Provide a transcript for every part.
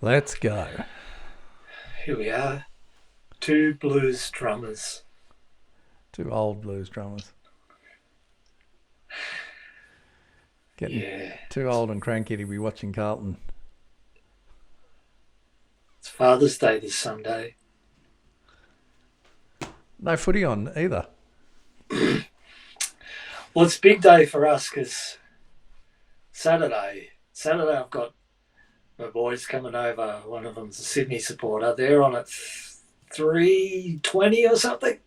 Let's go. Here we are. Two blues drummers. Two old blues drummers. Getting too old and cranky to be watching Carlton. It's Father's Day this Sunday. No footy on either. Well, it's a big day for us because Saturday I've got my boys coming over. One of them's a Sydney supporter. They're on at 3:20 or something.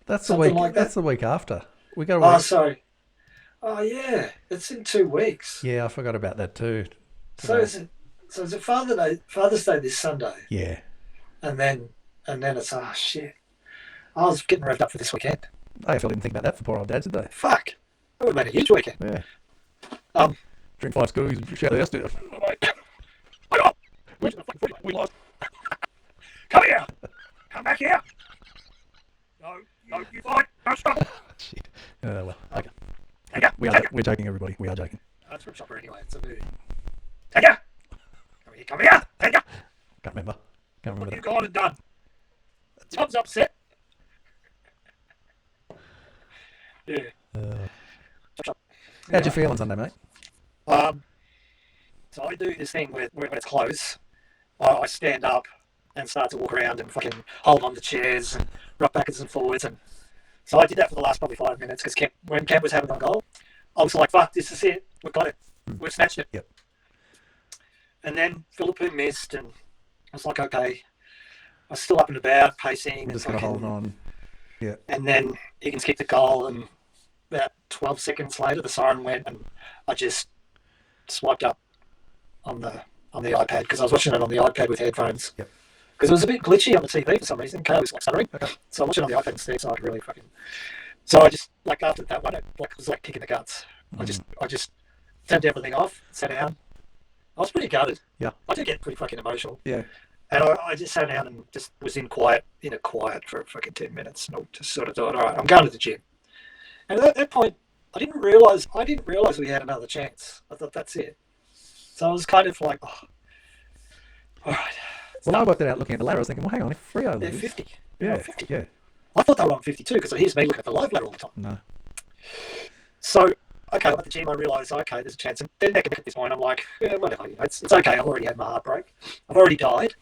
That's the Something week. like that. That's the week after. We got to. Oh, sorry. Oh, yeah. It's in 2 weeks. Yeah, I forgot about that too. So is it Father's Day this Sunday? Yeah. And then it's shit. I was getting revved up for this weekend. AFL didn't think about that for poor old dads, did they? Fuck. It would have been a huge weekend. Yeah. Drink 5 schools, shout out to we lost. Come here. Come back here. No, you fight. No, stop. Shit. Well, okay. Take her. We're joking, everybody. We are joking. That's from Shopper anyway. It's a movie. Take her. Come here. Take her. Can't remember What that. you gone and done? Tom's upset. Yeah. How'd you feel on Sunday, mate? So I do this thing where when it's close, I stand up and start to walk around and fucking hold on to chairs and rock backwards and forwards. And so I did that for the last probably 5 minutes because when Kemp was having a goal, I was like, fuck, this is it. We've got it. We've snatched it. Yep. And then Philippou missed and I was like, okay. I was still up and about, pacing. I'm just going to hold on. Yeah. And then Higgins kicked the goal and about 12 seconds later the siren went and I just swiped up on the iPad because I was watching it on the iPad with headphones. Yep. Because it was a bit glitchy on the TV for some reason. Car was like stuttering. Okay. So I watched it on the iPad instead, so I could really fucking... So I just, like after that one, it was like kicking the guts. I just turned everything off, sat down. I was pretty gutted. Yeah. I did get pretty fucking emotional. Yeah. And I just sat down and just was in a quiet for fucking 10 minutes. And I just sort of thought, all right, I'm going to the gym. And at that point, I didn't realise we had another chance. I thought that's it. So I was kind of like, oh, all right. Well, I worked it out looking at the ladder. I was thinking, well, hang on, if Freo They're lose... 50. Yeah, 50. yeah. I thought they were on 52 because here's me looking at the live ladder all the time. No. So, okay, I'm at the gym, I realise, okay, there's a chance. And then neck and neck at this point, I'm like, yeah, whatever, it's okay. I've already had my heartbreak. I've already died.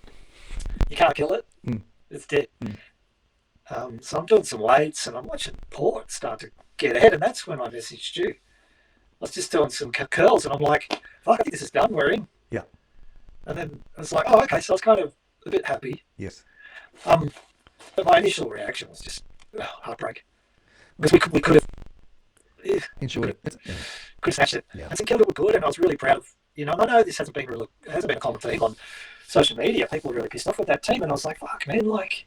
You can't kill it. It's dead. So I'm doing some weights and I'm watching Port start to get ahead. And that's when I messaged you. I was just doing some curls and I'm like, fuck, I think this is done. We're in. Yeah. And then I was like, oh, okay. So I was kind of a bit happy. Yes. But my initial reaction was just heartbreak. Because we could have... Ensured it. Could have snatched it. Yeah. And St Kilda were good and I was really proud of... You know, I know this hasn't been a common theme on social media. People were really pissed off with that team. And I was like, fuck, man, like...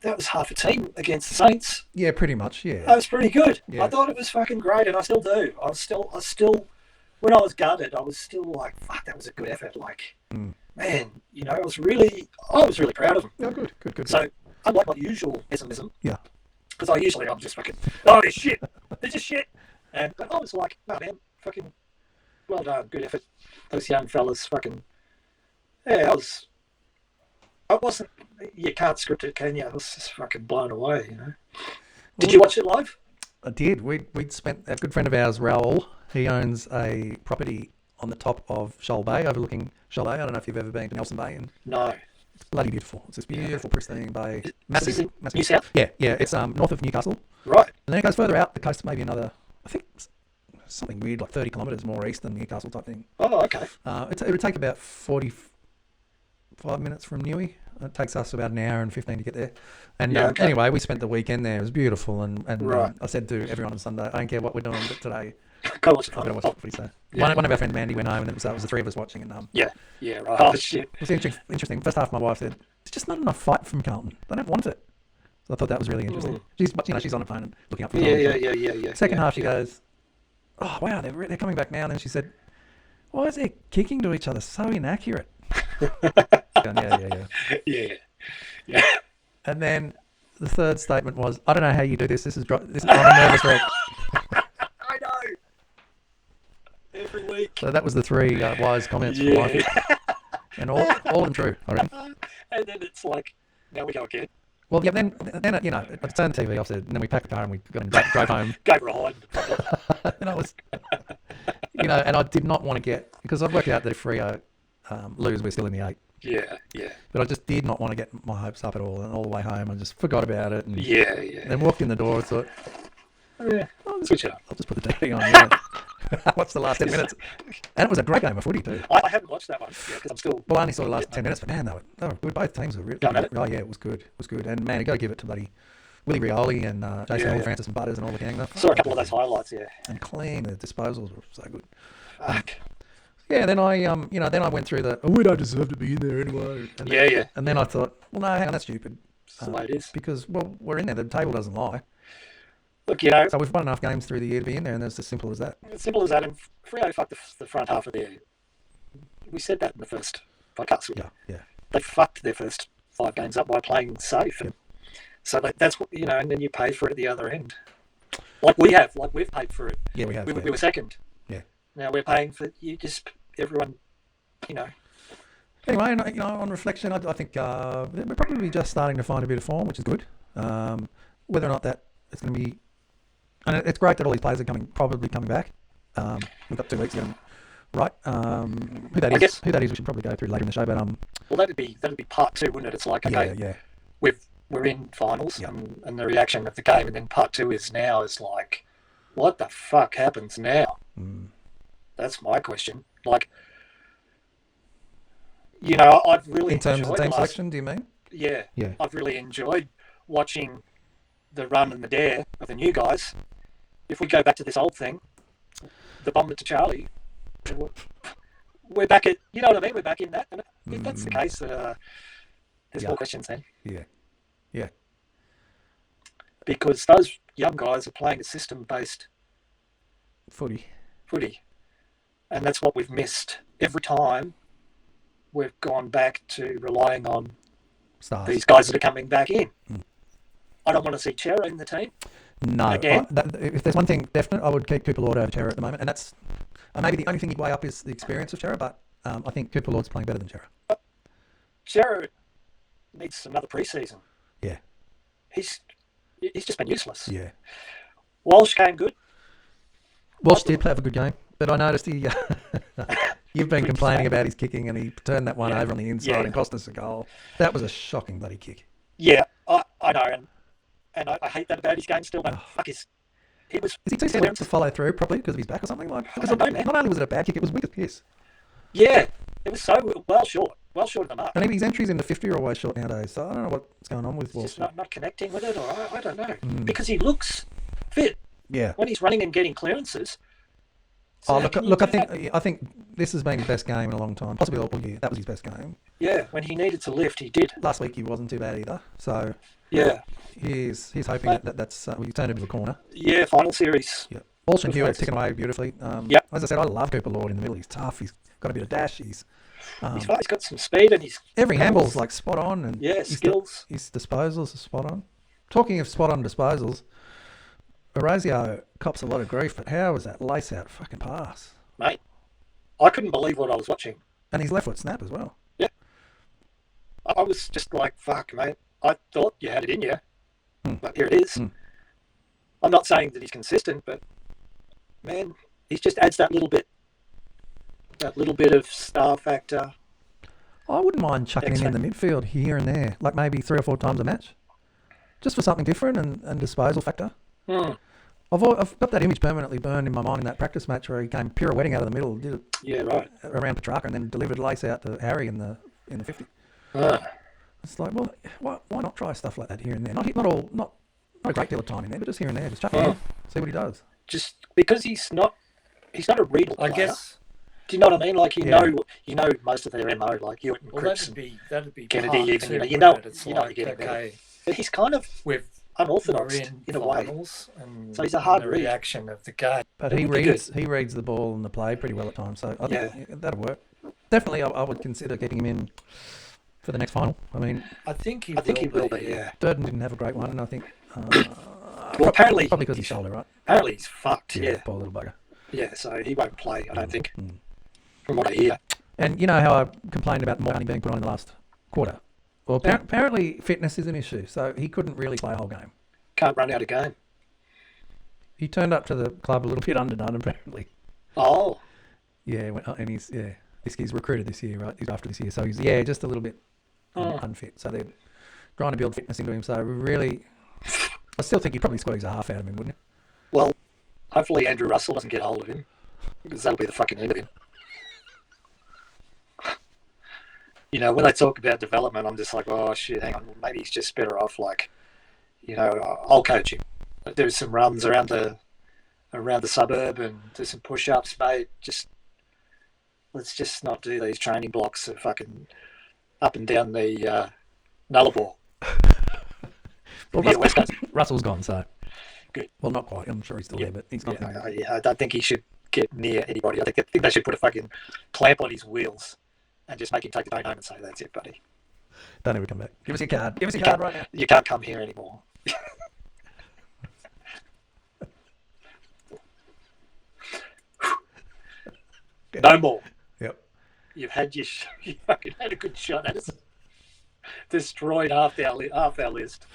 That was half a team against the Saints. Yeah, pretty much, yeah. That was pretty good. Yeah. I thought it was fucking great, and I still do. I still, when I was gutted, I was still like, fuck, that was a good effort. Like, man, you know, I was really proud of them. Yeah, good. So, unlike my usual pessimism, Yeah. because I'm just fucking, oh, they're shit. They're just shit. But I was like, no, man, fucking, well done, good effort. Those young fellas, fucking, yeah, I wasn't, you can't script it, can you? I was just fucking blown away, you know. Did you watch it live? I did. We'd spent... A good friend of ours, Raoul, he owns a property on the top of Shoal Bay, overlooking Shoal Bay. I don't know if you've ever been to Nelson Bay. No. It's bloody beautiful. It's this beautiful, pristine bay. Massive. Massive. New South? Yeah. It's north of Newcastle. Right. And then it goes further out the coast, maybe another, I think, something weird, like 30 kilometres more east than Newcastle type thing. Oh, okay. It would take about 45 minutes from Newey. It takes us about an hour and 15 to get there. And okay. Anyway, we spent the weekend there. It was beautiful. And Right. I said to everyone on Sunday, I don't care what we're doing today. Go watch it. I'm going to watch the footy. So one of our friends, Mandy, went home and it was the three of us watching. And Yeah, right. Oh, shit. it was interesting. First half, my wife said, "It's just not enough fight from Carlton. They don't want it." So I thought that was really interesting. She's on the phone and looking up for Yeah. Second half, she goes, "Oh wow, they're coming back now." And then she said, "Why is it kicking to each other so inaccurate?" Going, Yeah. And then the third statement was, "I don't know how you do this. This is I'm a nervous wreck." I know. Every week. So that was the three wise comments from Yeah. wife. And all of them true, I reckon. And then it's like, now we go again. Well, yeah, then I turned the TV off, and then we packed the car and we got in, drove home. Go behind. And I was, and I did not want to get, because I've worked out that if Freo lose, we're still in the 8. Yeah, yeah. But I just did not want to get my hopes up at all. And all the way home, I just forgot about it. And Yeah, yeah. then walked in the door and thought, Yeah, switch it up. I'll just put the TV on. Yeah. Watch the last 10 minutes. And it was a great game of footy too. I haven't watched that one yet because I'm still. Well, I only saw the last 10 minutes, but man, they were good. Both teams were really Going at it? Oh, yeah, it was good. It was good. And man, you got to give it to bloody Willie Rioli and Jason Hall, Yeah. Francis and Butters and all the gang. Saw a couple of those highlights, yeah. And clean. The disposals were so good. Fuck. Yeah, then I went through the, we don't deserve to be in there anyway. And Yeah, yeah. And then I thought, well, no, hang on, that's stupid. That's the way it is. Because, well, we're in there. The table doesn't lie. Look, So we've won enough games through the year to be in there, and it's as simple as that. as simple as that. And Freo fucked the front half of their. We said that in the first podcast. Yeah. They fucked their first 5 games up by playing safe. And so that's what, and then you pay for it at the other end. Like we've paid for it. Yeah, we have. We were second. Yeah. Now we're paying for everyone, Anyway, on reflection, I think we're probably just starting to find a bit of form, which is good. Whether or not that it's going to be, and it's great that all these players are probably coming back. We've got 2 weeks to get them right. Who that is, we should probably go through later in the show. But well, that'd be part 2, wouldn't it? It's like, okay, yeah. we're in finals, and the reaction of the game, and then part 2 is like, what the fuck happens now? That's my question. Like, I've really in terms of enjoyed team selection, do you mean? Yeah. Yeah. I've really enjoyed watching the run and the dare of the new guys. If we go back to this old thing, the bomber to Charlie, we're back at, you know what I mean? We're back in that. And if that's the case, there's more questions then. Yeah. Because those young guys are playing a system-based Footy. And that's what we've missed every time we've gone back to relying on Stars. these guys that are coming back in. I don't want to see Chera in the team. No. Again. If there's one thing definite, I would keep Cooper Lord over Chera at the moment. And that's maybe the only thing you'd weigh up is the experience of Chera, but I think Cooper Lord's playing better than Chera. Chera needs another pre-season. Yeah. He's just been useless. Yeah. Walsh came good. Walsh did have a good game, but I noticed you've been complaining about his kicking, and he turned that one over on the inside and cost us a goal. That was a shocking bloody kick. Yeah, I know, and I hate that about his game still. But fuck, he was. Is he too scared to follow through properly because of his back or something? Like, I don't know, man. Not only was it a bad kick, it was weak as piss. Yeah, it was so well short of the mark. And even his entries in the 50 are always short nowadays. So I don't know what's going on with He's Walsh. just not connecting with it, or I don't know, because he looks fit. Yeah. When he's running and getting clearances. So I think this has been his best game in a long time. Possibly all year. That was his best game. Yeah, when he needed to lift, he did. Last week he wasn't too bad either. So yeah, he's hoping that's we turned into a corner. Yeah, final series. Yeah. Walsh and Hewitt ticking away beautifully. As I said, I love Cooper Lord in the middle. He's tough. He's got a bit of dash. He's got some speed, and every handball's like spot on. And skills. His disposals are spot on. Talking of spot on disposals, Orazio cops a lot of grief, but how was that lace out fucking pass? Mate, I couldn't believe what I was watching. And his left foot snap as well. Yeah. I was just like, fuck, mate. I thought you had it in you, but here it is. I'm not saying that he's consistent, but man, he just adds that little bit of star factor. I wouldn't mind chucking him in the midfield here and there, like maybe 3 or 4 times a match, just for something different and disposal factor. I've got that image permanently burned in my mind in that practice match where he came pirouetting out of the middle, did it around Petrarca, and then delivered lace out to Harry in the 50. It's like, well, why not try stuff like that here and there? Not a great deal of time in there, but just here and there, just chuck him in, see what he does. Just because he's not a real player. I guess. Do you know what I mean? Like you know most of their MO, like Hewitt and Cripps, that'd be Kennedy. part Even two, you know, it's you're like, getting there. okay, But he's kind of we're unorthodox in a way. finals, and So he's a hard the read. reaction of the game. But he reads the ball and the play pretty well at times, so I think that'll work. Definitely, I would consider getting him in for the next final. I mean, I think he will be. Yeah. Durden didn't have a great one, and I think Well, apparently probably because of his shoulder, right? Apparently he's fucked. Yeah. Poor little bugger. Yeah. So he won't play. I don't think. From what I hear. And you know how I complained about the money being put on in the last quarter? Well, apparently fitness is an issue, so he couldn't really play a whole game. Can't run out a game. He turned up to the club a little bit underdone, apparently. Oh. Yeah, and he's recruited this year, right? He's after this year, so he's just a little bit unfit. So they're trying to build fitness into him. So really, I still think he'd probably squeeze a half out of him, wouldn't you? Well, hopefully Andrew Russell doesn't get hold of him, because that'll be the fucking end of him. You know, when they talk about development, I'm just like, oh shit, hang on, maybe he's just better off like, you know, I'll coach him. Do some runs around the suburb and do some push-ups, mate. Let's just not do these training blocks of fucking up and down the Nullarbor. Well, West Coast. Russell's gone, so good. Well, not quite. I'm sure he's still there, but he's not. I don't think he should get near anybody. I think they should put a fucking clamp on his wheels and just make him take the phone home and say, "That's it, buddy. Don't ever come back. Give us your card. Give us your card right now. You can't come here anymore." No more. Yep. You fucking had a good shot at us. Destroyed half our list.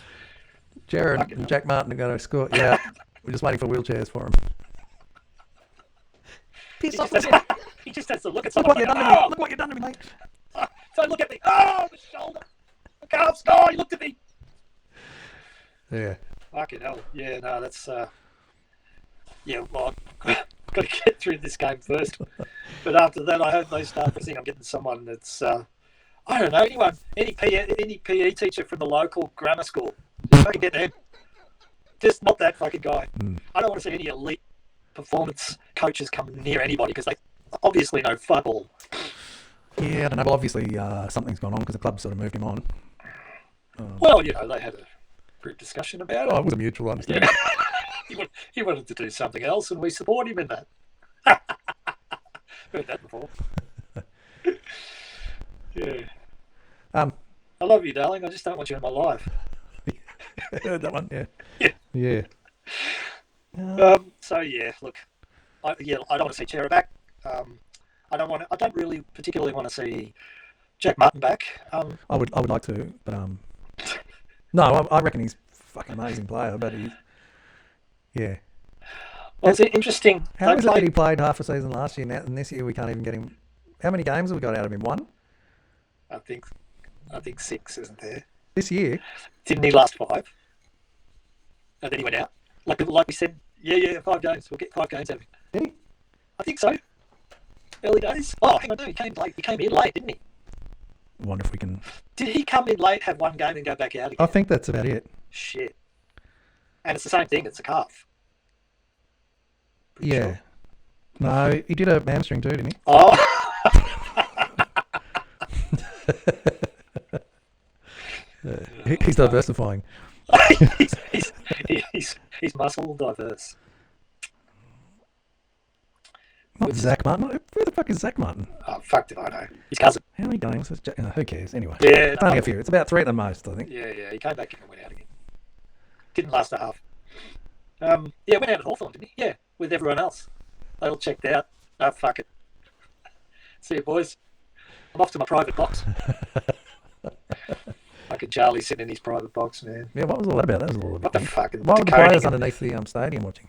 Jared and Jack Martin are going to escort you out. We're just waiting for wheelchairs for him. He just has to look at someone. Look what you've done to me, mate. So look at me. Oh, the shoulder. I can't score. He looked at me. Yeah. Fucking hell. Yeah, no, that's... well, I've got to get through this game first. But after that, I hope they start to think I'm getting someone that's... I don't know, anyone. Any PE teacher from the local grammar school. If I can get them. Just not that fucking guy. I don't want to see any elite performance coaches come near anybody because they obviously know fuck all. Yeah, I don't know. Well, obviously something's gone on because the club sort of moved him on. Well, you know, they had a group discussion about it. Oh, it was a mutual understanding. He wanted to do something else, and we support him in that. Heard that before. Yeah. I love you, darling. I just don't want you in my life. Heard that one. Yeah. Yeah. So yeah, look, I don't want to see Chera back. I don't really particularly want to see Jack Martin back. I would like to, but no, I reckon he's a fucking amazing player, but yeah. Well, it's interesting. How is it that he played half a season last year, and this year we can't even get him? How many games have we got out of him? One? I think 6, isn't there? This year? Didn't he last 5? And then he went out. Like we said, 5 games. We'll get 5 games out of him. Did he? I think so. Early days. Oh, hang on, no, he came late. He came in late, didn't he? I wonder if we can... Did he come in late, have 1 game and go back out again? I think that's about it. Shit. And it's the same thing, it's a calf. Pretty sure. No, he did a hamstring too, didn't he? Oh. He's diversifying. he's muscle diverse. Not Zach Martin. Where the fuck is Zach Martin? Oh, fuck do I know. His cousin. How many games? Who cares? Anyway. Yeah. It's only a few. It's about 3 at the most, I think. Yeah. He came back in and went out again. Didn't last a half. Went out at Hawthorn, didn't he? Yeah, with everyone else. They all checked out. Oh, fuck it. See you, boys. I'm off to my private box. Fucking Charlie sitting in his private box, man. Yeah, what was all that about? That was all what the fucking... Why were the players underneath the stadium watching?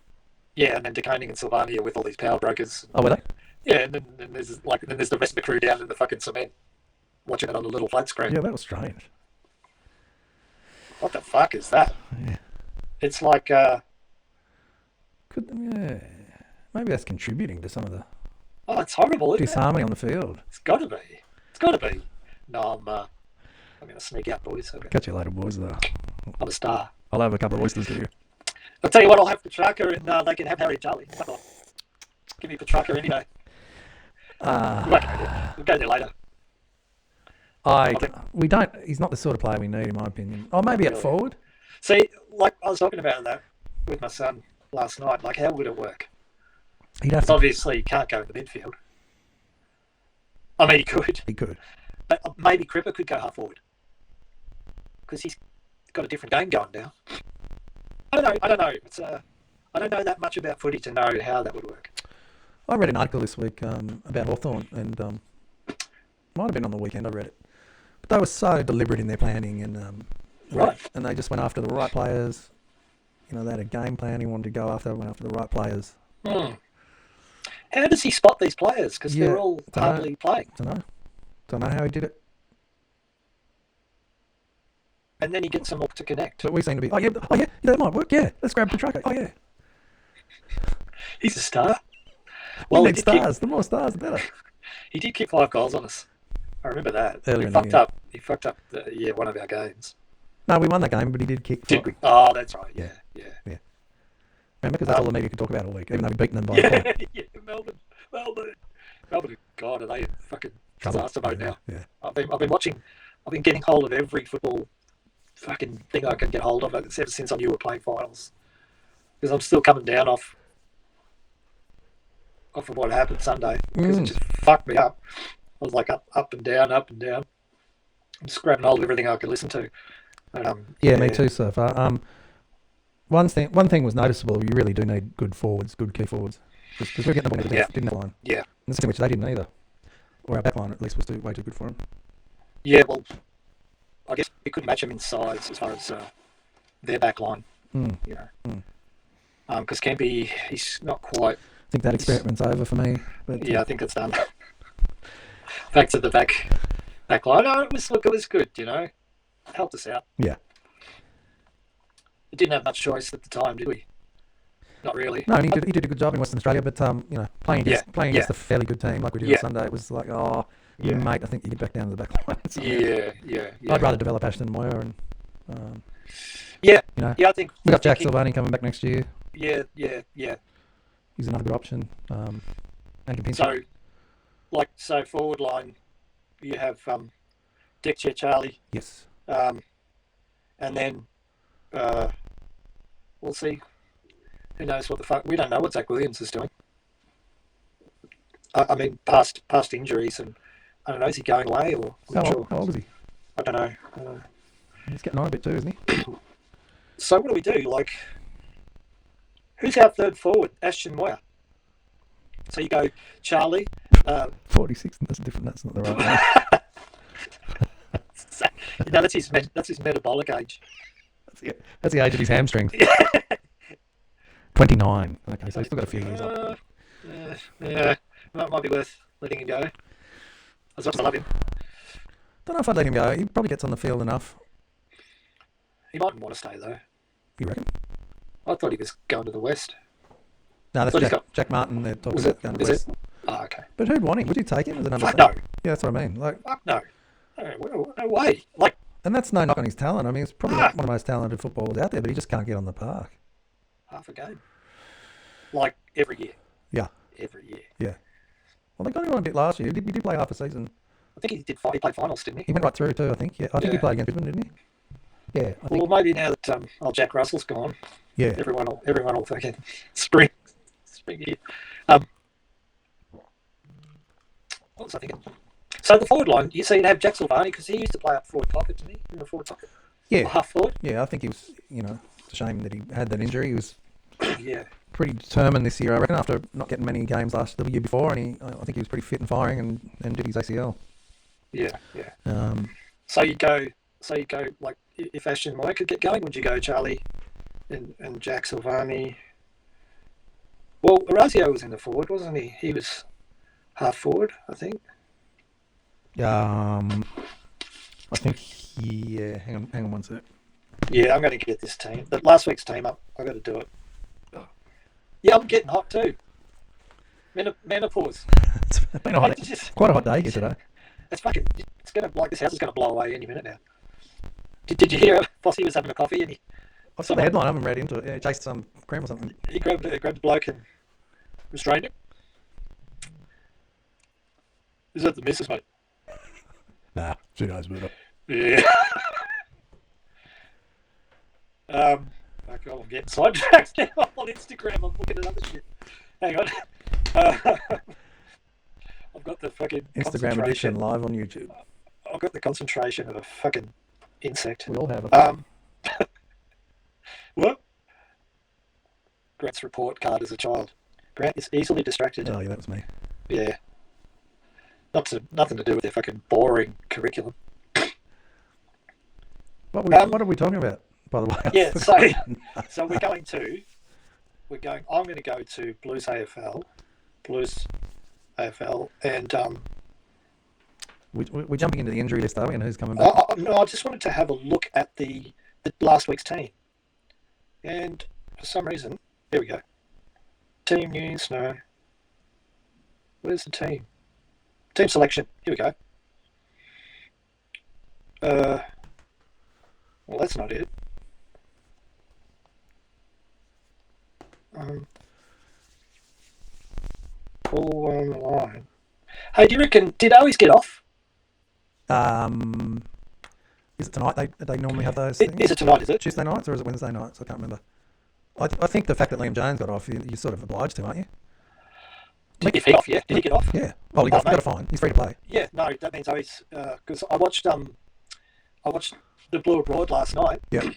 Yeah, and then DeConing and Sylvania with all these power brokers. Oh, were they? Yeah, and then there's the rest of the crew down in the fucking cement watching it on the little flat screen. Yeah, that was strange. What the fuck is that? Yeah. It's like... Maybe that's contributing to some of the... Oh, it's horrible, isn't disharmony on the field. It's got to be. No, I'm going to sneak out, boys. Okay. Catch you later, boys, though. I'm a star. I'll have a couple of oysters to you. I'll tell you what, I'll have Petrarca and they can have Harry and Charlie. Fuck off. Give me Petrarca any day. We'll go there later. We don't... He's not the sort of player we need, in my opinion. Oh, maybe at forward? See, like I was talking about that with my son last night. Like, how would it work? He'd have to... Obviously, he can't go in the midfield. I mean, he could. He could. But maybe Cripper could go half forward. Because he's got a different game going now. I don't know. It's I don't know that much about footy to know how that would work. I read an article this week about Hawthorn, and Might have been on the weekend. I read it, but they were so deliberate in their planning, and Right. and they just went after the right players. You know, they had a game plan. He wanted to go after, went after the right players. Hmm. How does he spot these players? Because Yeah, they're all dunno. hardly playing. Don't know how he did it, And then he gets them all to connect. but we seem to be. Oh yeah, that might work. Yeah, let's grab Petrarca. Oh yeah, He's a star. we he need did kick- stars. The more stars, the better. He did kick 5 goals on us. I remember that. Earlier He in the fucked year. up. He fucked up. One of our games. No, we won that game, but he did kick. Did we? Oh, that's right. Yeah. Remember, because that's all the media could talk about all week, even though we've beaten them by a Yeah. point. Yeah. Melbourne. God, are they in fucking Trouble. disaster mode now? Yeah. I've been watching. I've been getting hold of every football fucking thing I can get hold of ever since I knew we were playing finals. Because I'm still coming down off of what happened Sunday. Because it just fucked me up. I was like up and down. I'm just grabbing hold of everything I could listen to. And, Yeah, me too, so far. One thing was noticeable. You really do need good forwards, good key forwards, because we're getting the ball into depth. Didn't have line. Yeah. And the second which they didn't either. Or our back line at least was way too good for them. Yeah, well, I guess we couldn't match them in size as far as their back line. Mm. You know. Because Kempy, he's not quite. I think that experiment's over for me. But Yeah, I think it's done. Back to the back line. No, it was good. You know, helped us out. Yeah. We didn't have much choice at the time, did we? Not really. No, and he did a good job in Western Australia, but you know, playing against a fairly good team like we did on Sunday, it was like, mate, I think you get back down to the back line. So, Yeah. I'd rather develop Ashton Moyer and Yeah. you know, Yeah, I think we got Jack Silvani coming back next year. Yeah. He's another good option. And Kempinski. So forward line, you have Dick Chair Charlie, Yes. and then we'll see. Who knows what the fuck? We don't know what Zach Williams is doing. I mean, past injuries, and I don't know. Is he going away or? I'm not sure. How old is he? I don't know. He's getting on a bit too, isn't he? So what do we do? Like, who's our third forward? Ashton Moyer. So you go Charlie. 46. That's different. That's not the right one. That's his metabolic age. That's the age of his hamstrings. 29. Okay, so he's still got a few years up. Yeah, might be worth letting him go. As much as I love him, Don't know if I'd let him go. He probably gets on the field enough. he mightn't want to stay though. You reckon? I thought he was going to the West. No, that's What he's Jack Martin. They're talking Was about it? going to Is West. it? Oh, okay. But who'd want him? Would you take him as a number Fuck 7? no. Yeah, that's what I mean. Like, Fuck no. No way. Like, and that's no knock on his talent. I mean, he's probably one of the most talented footballers out there, but he just can't get on the park. half a game. Like every year. Yeah. Every year. Yeah. Well, they got him on a bit last year. He did play half a season. I think he played finals, didn't he? He went right through too, I think. Yeah, I think he Yeah. played against Brisbane, didn't he? Yeah, I think. Well, maybe now that Jack Russell's gone, Yeah. everyone will fucking spring here. What was I thinking? So the forward line, you have Jack Silvani because he used to play up forward pocket, didn't he? In the forward pocket. Yeah. Or half forward. Yeah, I think he was, it's a shame that he had that injury. He was Yeah. pretty determined this year, I reckon, after not getting many games the year before, and I think he was pretty fit and firing and did his ACL. Yeah. Um, So you go like if Ashton Moyer could get going, would you go Charlie and Jack Silvani? Well, Orazio was in the forward, wasn't he? He was half forward, I think. I think hang on one sec. Yeah, I'm going to get this team. But last week's team up. I've got to do it. Yeah, I'm getting hot too. Menopause. It's been quite a hot day here today. It's fucking. It's gonna like this house is going to blow away any minute now. Did you hear Fossey was having a coffee and I saw the headline. I haven't read into it. Yeah, he chased some cream or something. he grabbed the bloke and restrained him? Is that the missus, mate? Nah, she knows better. Yeah. I'm getting sidetracked now on Instagram. I'm looking at other shit. Hang on. I've got the fucking Instagram concentration. edition live on YouTube. I've got the concentration of a fucking insect. We all have it. What? Grant's report card as a child. Grant is easily distracted. Oh, yeah, that was me. Yeah. Nothing to do with their fucking boring curriculum. What are we talking about, by the way? Yeah, so I'm going to go to Blues AFL, and We're jumping into the injury list, are we? And who's coming back? no, I just wanted to have a look at the last week's team, and for some reason, here we go. Team news, no. Where's the team? Team selection. Here we go. Well, that's not it. Pull on the line. Hey, do you reckon, did Owies get off? Is it tonight? They normally have those things? Is it tonight, is it? Tuesday nights or is it Wednesday nights? I can't remember. I think the fact that Liam Jones got off, you're sort of obliged to, aren't you? Did he get off? Yeah. Did he get off? Yeah. Well, he got a fine. He's free to play. Yeah. No, that means Owies. Because I watched the Blue Abroad last night. Yeah.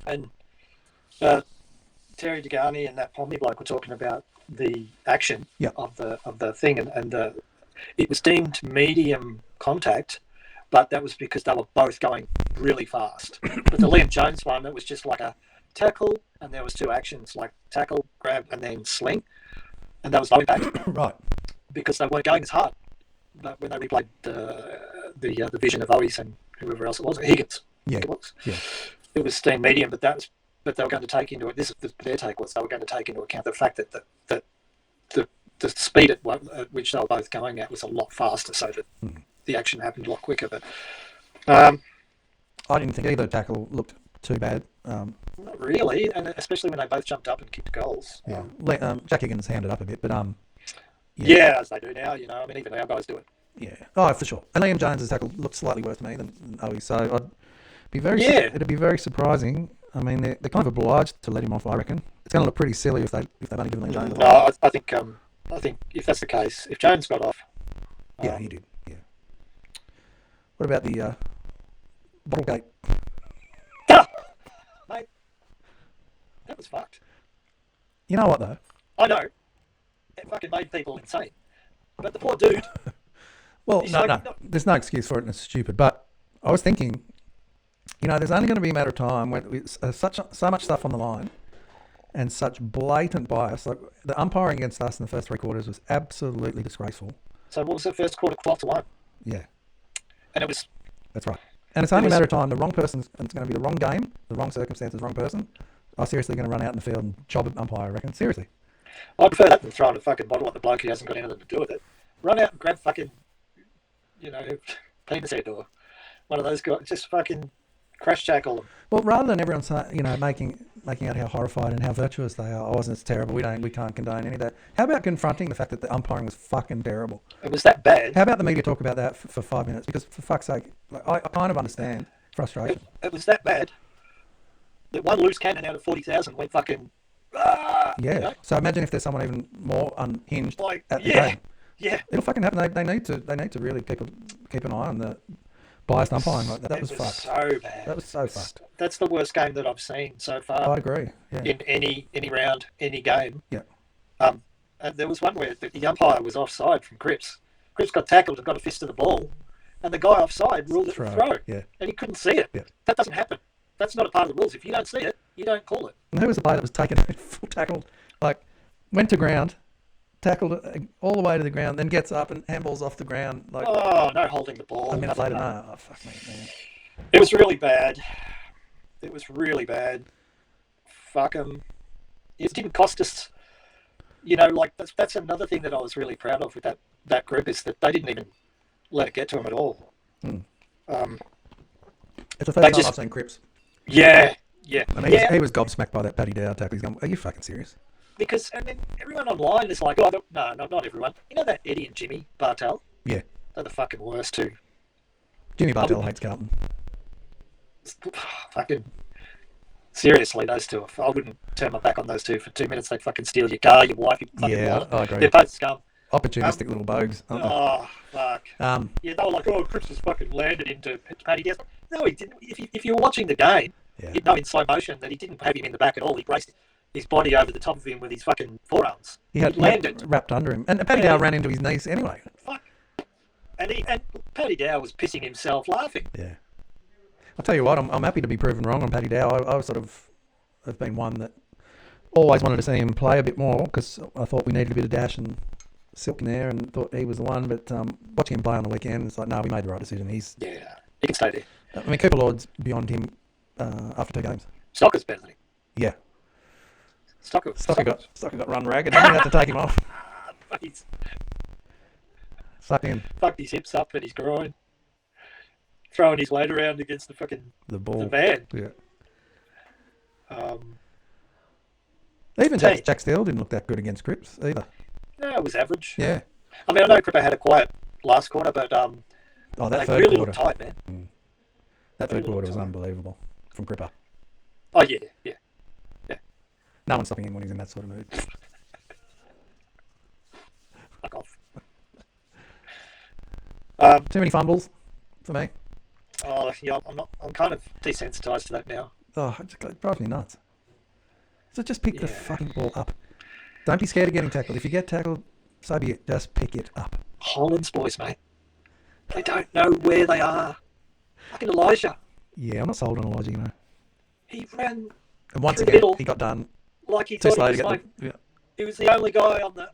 And Terry Degani and that Pommy bloke were talking about the action of the thing, and it was deemed medium contact, but that was because they were both going really fast. But the Liam Jones one, it was just like a tackle, and there was two actions, like tackle, grab, and then sling, and that was low impact. Right. Because they weren't going as hard. But when they replayed the vision of Owies and whoever else it was, Higgins, I think it was. Yeah. It was deemed medium, but they were going to take into it. Their take was they were going to take into account the fact that the speed at which they were both going at was a lot faster, so that the action happened a lot quicker. But I didn't think either tackle looked too bad. not really, and especially when they both jumped up and kicked goals. Yeah. Jack Higgins handed up a bit, but yeah, as they do now. I mean, even our guys do it. Yeah. Oh, for sure. And Liam Jones's tackle looked slightly worse to me than Owie, so I'd be it'd be very surprising. I mean, they're kind of obliged to let him off, I reckon. It's going to look pretty silly if they've only given Liam Jones. No, I think if that's the case, if Jones got off, yeah, he did. Yeah. What about the Bottlegate? Mate, that was fucked. You know what though? I know. It fucking made people insane. But the poor dude. Well, no, there's no excuse for it, and it's stupid. But I was thinking, there's only going to be a matter of time when it's so much stuff on the line, and such blatant bias. Like the umpiring against us in the first three quarters was absolutely disgraceful. So what was the first quarter? 12-1. Yeah. And it was. That's right. And it's only a matter of time. The wrong person's. It's going to be the wrong game, the wrong circumstances, the wrong person. I'm seriously going to run out in the field and job an umpire, I reckon. Seriously. I prefer that than throwing a fucking bottle at the bloke who hasn't got anything to do with it. Run out and grab fucking, penis head or one of those guys. Just fucking crash tackle them. Well, rather than everyone making out how horrified and how virtuous they are, it's terrible. We can't condone any of that. How about confronting the fact that the umpiring was fucking terrible? It was that bad. How about the media talk about that for 5 minutes? Because for fuck's sake, I kind of understand frustration. It was that bad that one loose cannon out of 40,000 went fucking. Yeah. So imagine if there's someone even more unhinged at the game. Yeah. It'll fucking happen. They need to really keep an eye on the biased umpiring like that. That was fucked. So bad. That was so fucked. That's the worst game that I've seen so far. I agree. Yeah. In any round, any game. Yeah. And there was one where the umpire was offside from Cripps. Cripps got tackled and got a fist to the ball, and the guy offside ruled it a throw. Yeah. And he couldn't see it. Yeah. That doesn't happen. That's not a part of the rules. If you don't see it, you don't call it. And who was the player that was taken full tackled, went to ground, tackled all the way to the ground, then gets up and handballs off the ground. No holding the ball. A minute later, no. Oh, fuck me, man. It was really bad. Fuck them. It didn't cost us. That's another thing that I was really proud of with that group is that they didn't even let it get to them at all. It's the first time I've seen Cripps. Yeah. I mean, he was gobsmacked by that Paddy Dow tackle. He's going, are you fucking serious? Because, everyone online is like, no, not everyone. You know that Eddie and Jimmy Bartel? Yeah. They're the fucking worst too. Jimmy Bartel hates Carlton. Fucking seriously, those two. I wouldn't turn my back on those two for 2 minutes. They'd fucking steal your car, your wife, your fucking wallet. I agree. They're both scum. Opportunistic little bogues. Oh, fuck. They were like, Cripps just fucking landed into Paddy Dow. No, he didn't. If you were watching the game, you'd know in slow motion that he didn't have him in the back at all. He braced his body over the top of him with his fucking forearms. He landed wrapped under him. And Paddy Dow ran into his knees anyway. Fuck. And Paddy Dow was pissing himself laughing. Yeah. I'll tell you what, I'm happy to be proven wrong on Paddy Dow. I sort of have been one that always wanted to see him play a bit more because I thought we needed a bit of dash and silk in there and thought he was the one. But watching him play on the weekend, it's like, no, we made the right decision. He can stay there. I mean, Cooper Lord's beyond him after 2 games. Stocker's better than him. Yeah. Stocker got run ragged. I had to take him off. He's Sucked in. fucked his hips up and his groin. Throwing his weight around against the fucking The ball. the van. Yeah. Um, Jack Steele didn't look that good against Cripps either. no, it was average. Yeah. I mean, I know Cripper had a quiet last quarter, but Oh, that they third really quarter. looked tight, man. That third really quarter was tight. unbelievable from Cripper. Oh yeah. No one's stopping him when he's in that sort of mood. Fuck off. Too many fumbles for me. Oh yeah, I'm kind of desensitized to that now. Oh, it drives me nuts. So just pick the Yeah. fucking ball up. Don't be scared of getting tackled. If you get tackled, so be it. Just pick it up. Holland's boys, mate. They don't know where they are. Fucking Elijah. Yeah, I'm not sold on Elijah, you know. He ran And once through the again, middle he got done like he too thought slow he to was get like, the... Yeah. he was the only guy on the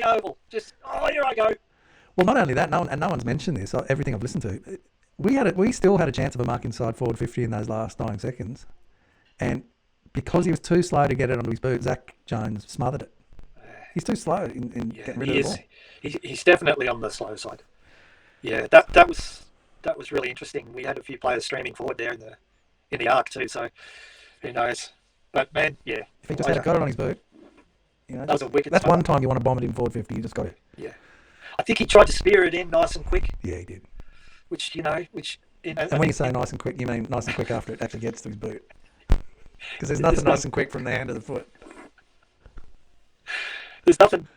oval. Just here I go. Well, not only that, no one's mentioned this. Everything I've listened to, we still had a chance of a mark inside forward 50 in those last 9 seconds, and because he was too slow to get it onto his boot, Zach Jones smothered it. He's too slow in getting rid of the ball. He's definitely on the slow side. Yeah, that was really interesting. We had a few players streaming forward there in the arc too. So who knows? But man, yeah. If he just had got it on his boot, you know, that was a wicked. That's smother. one time you want to bomb it in forward 50. You just got to. Yeah, I think he tried to spear it in nice and quick. Yeah, he did. Which And when you say nice and quick, you mean nice and quick after it actually gets to his boot. Because there's nothing nice and quick from the hand to the foot. There's nothing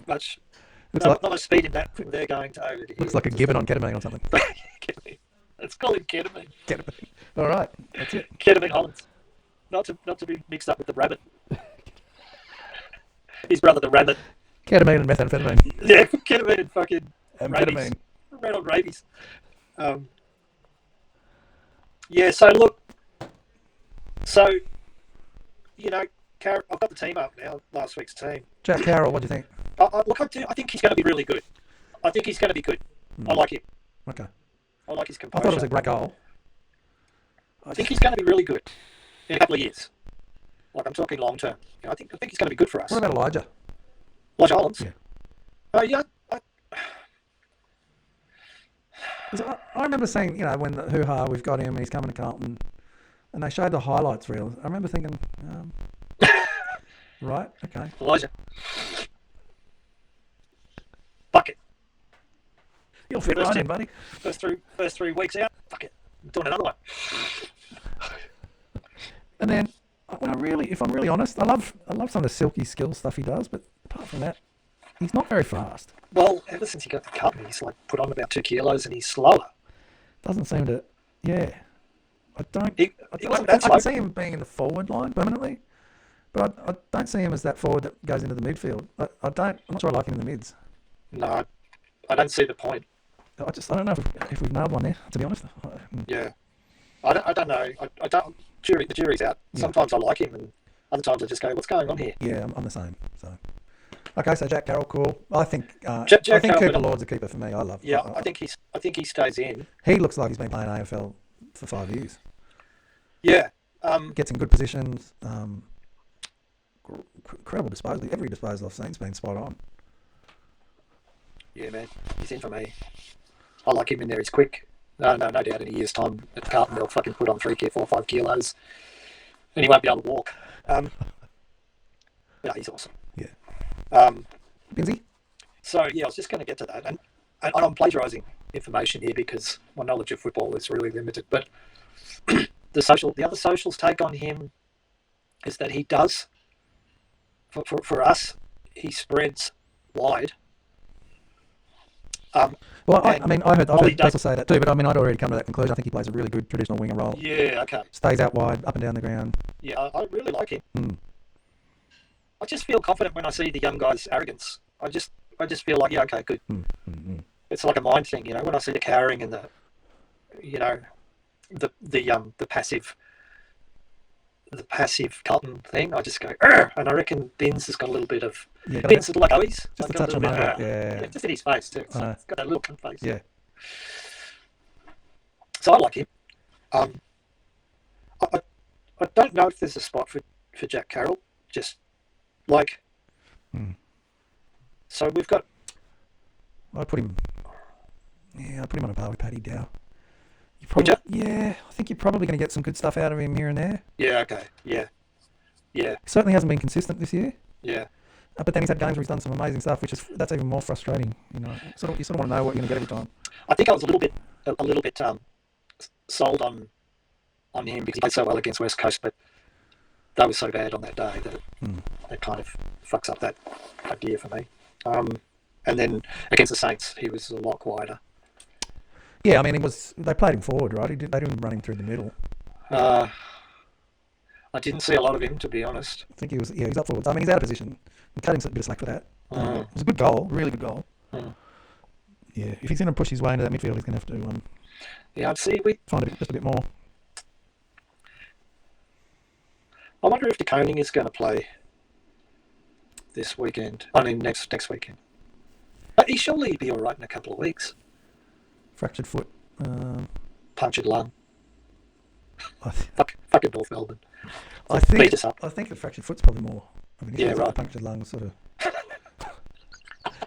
much. Looks Not much speed in that from there going to over to here. Looks like a gibbon on ketamine or something. Ketamine. Let's call him ketamine. Ketamine. All right, that's it. Ketamine Hollands. Not to be mixed up with the rabbit. His brother, the rabbit. Ketamine and methamphetamine. Yeah, ketamine and fucking Amphetamine. Ran on rabies. Yeah, so look. So, you know, I've got the team up now, last week's team. Jack Carroll, what do you think? I think he's going to be really good. I think he's going to be good. I like him. Okay. I like his I composure. thought it was a great goal. I think he's going to be really good in a couple of years. Like, I'm talking long term. You know, I think he's going to be good for us. What about Elijah? Elijah Hollands? Yeah. Yeah. 'Cause I remember saying, you know, when the hoo-ha, we've got him and he's coming to Carlton, and they showed the highlights reel. I remember thinking, right, okay. Elijah. Bucket. You'll fit right in, buddy. First 3 weeks out. Fuck it. I'm doing another one. And then, if I'm really honest, I love some of the silky skill stuff he does, but apart from that, he's not very fast. Well, ever since he got the cut, he's like put on about 2 kilos and he's slower. Doesn't seem to, yeah. I don't. He wasn't that I slow. can see him being in the forward line permanently, but I don't see him as that forward that goes into the midfield. I'm not sure I like him in the mids. No, I don't see the point. I don't know if we've nailed one there, to be honest. Yeah. I don't know. I don't. The jury's out. Yeah. Sometimes I like him, and other times I just go, "What's going on here?" Yeah, I'm the same. So, okay, so Jack Carroll, cool. I think Jack I think Carroll, Cooper but- Lord's a keeper for me. I love. Yeah, I think he stays in. he looks like he's been playing AFL for 5 years. Yeah. Gets in good positions. Incredible disposal. Every disposal I've seen's been spot on. Yeah, man. He's in for me. I like him in there. He's quick. No doubt in a year's time at Carlton they'll fucking put on 4 or 5 kilos, and he won't be able to walk. Yeah, he's awesome. Yeah. Binsey? So yeah, I was just going to get to that, and I'm plagiarising information here because my knowledge of football is really limited. But the other socials take on him is that he does for us, he spreads wide. Well, I heard Ollie people say that too, but I mean, I'd already come to that conclusion. I think he plays a really good traditional winger role. Yeah, okay. Stays out wide, up and down the ground. Yeah, I really like him. Mm. I just feel confident when I see the young guy's arrogance. I just feel like, yeah, okay, good. Mm. it's like a mind thing, you know. When I see the cowering and the, you know, the passive Carlton thing, I just go, "Arr!" And I reckon Binns has got a little bit of Binns is like Owies, just like a touch of little bit, moment. Yeah. just in his face too. So it's got that little cunt face. Yeah. So I like him. I don't know if there's a spot for Jack Carroll. Just like, so we've got. I'd put him. Yeah, I'd put him on a par with Paddy Dow. Would you? Yeah, I think you're probably going to get some good stuff out of him here and there. Yeah. Okay. Yeah. Yeah. He certainly hasn't been consistent this year. Yeah. But then he's had games where he's done some amazing stuff, that's even more frustrating. You know, you sort of want to know what you're going to get every time. I think I was a little bit sold on him because he played so well against West Coast, but they were so bad on that day that it kind of fucks up that idea for me. And then against the Saints, he was a lot quieter. Yeah, I mean, they played him forward, right? They didn't run him through the middle. I didn't see a lot of him, to be honest. I think he's up forwards. I mean, he's out of position. We cut him a bit of slack for that. It was a good goal, really good goal. Yeah, if he's going to push his way into that midfield, he's going to have to yeah, I'd see. find just a bit more. I wonder if De Koning is going to play this weekend. I mean, next weekend. But he surely be all right in a couple of weeks. Fractured foot. Punctured lung. I Fucking North Melbourne. think Beat us up. I think the fractured foot's probably more of an issue. Yeah, right. Punctured lung, sort of.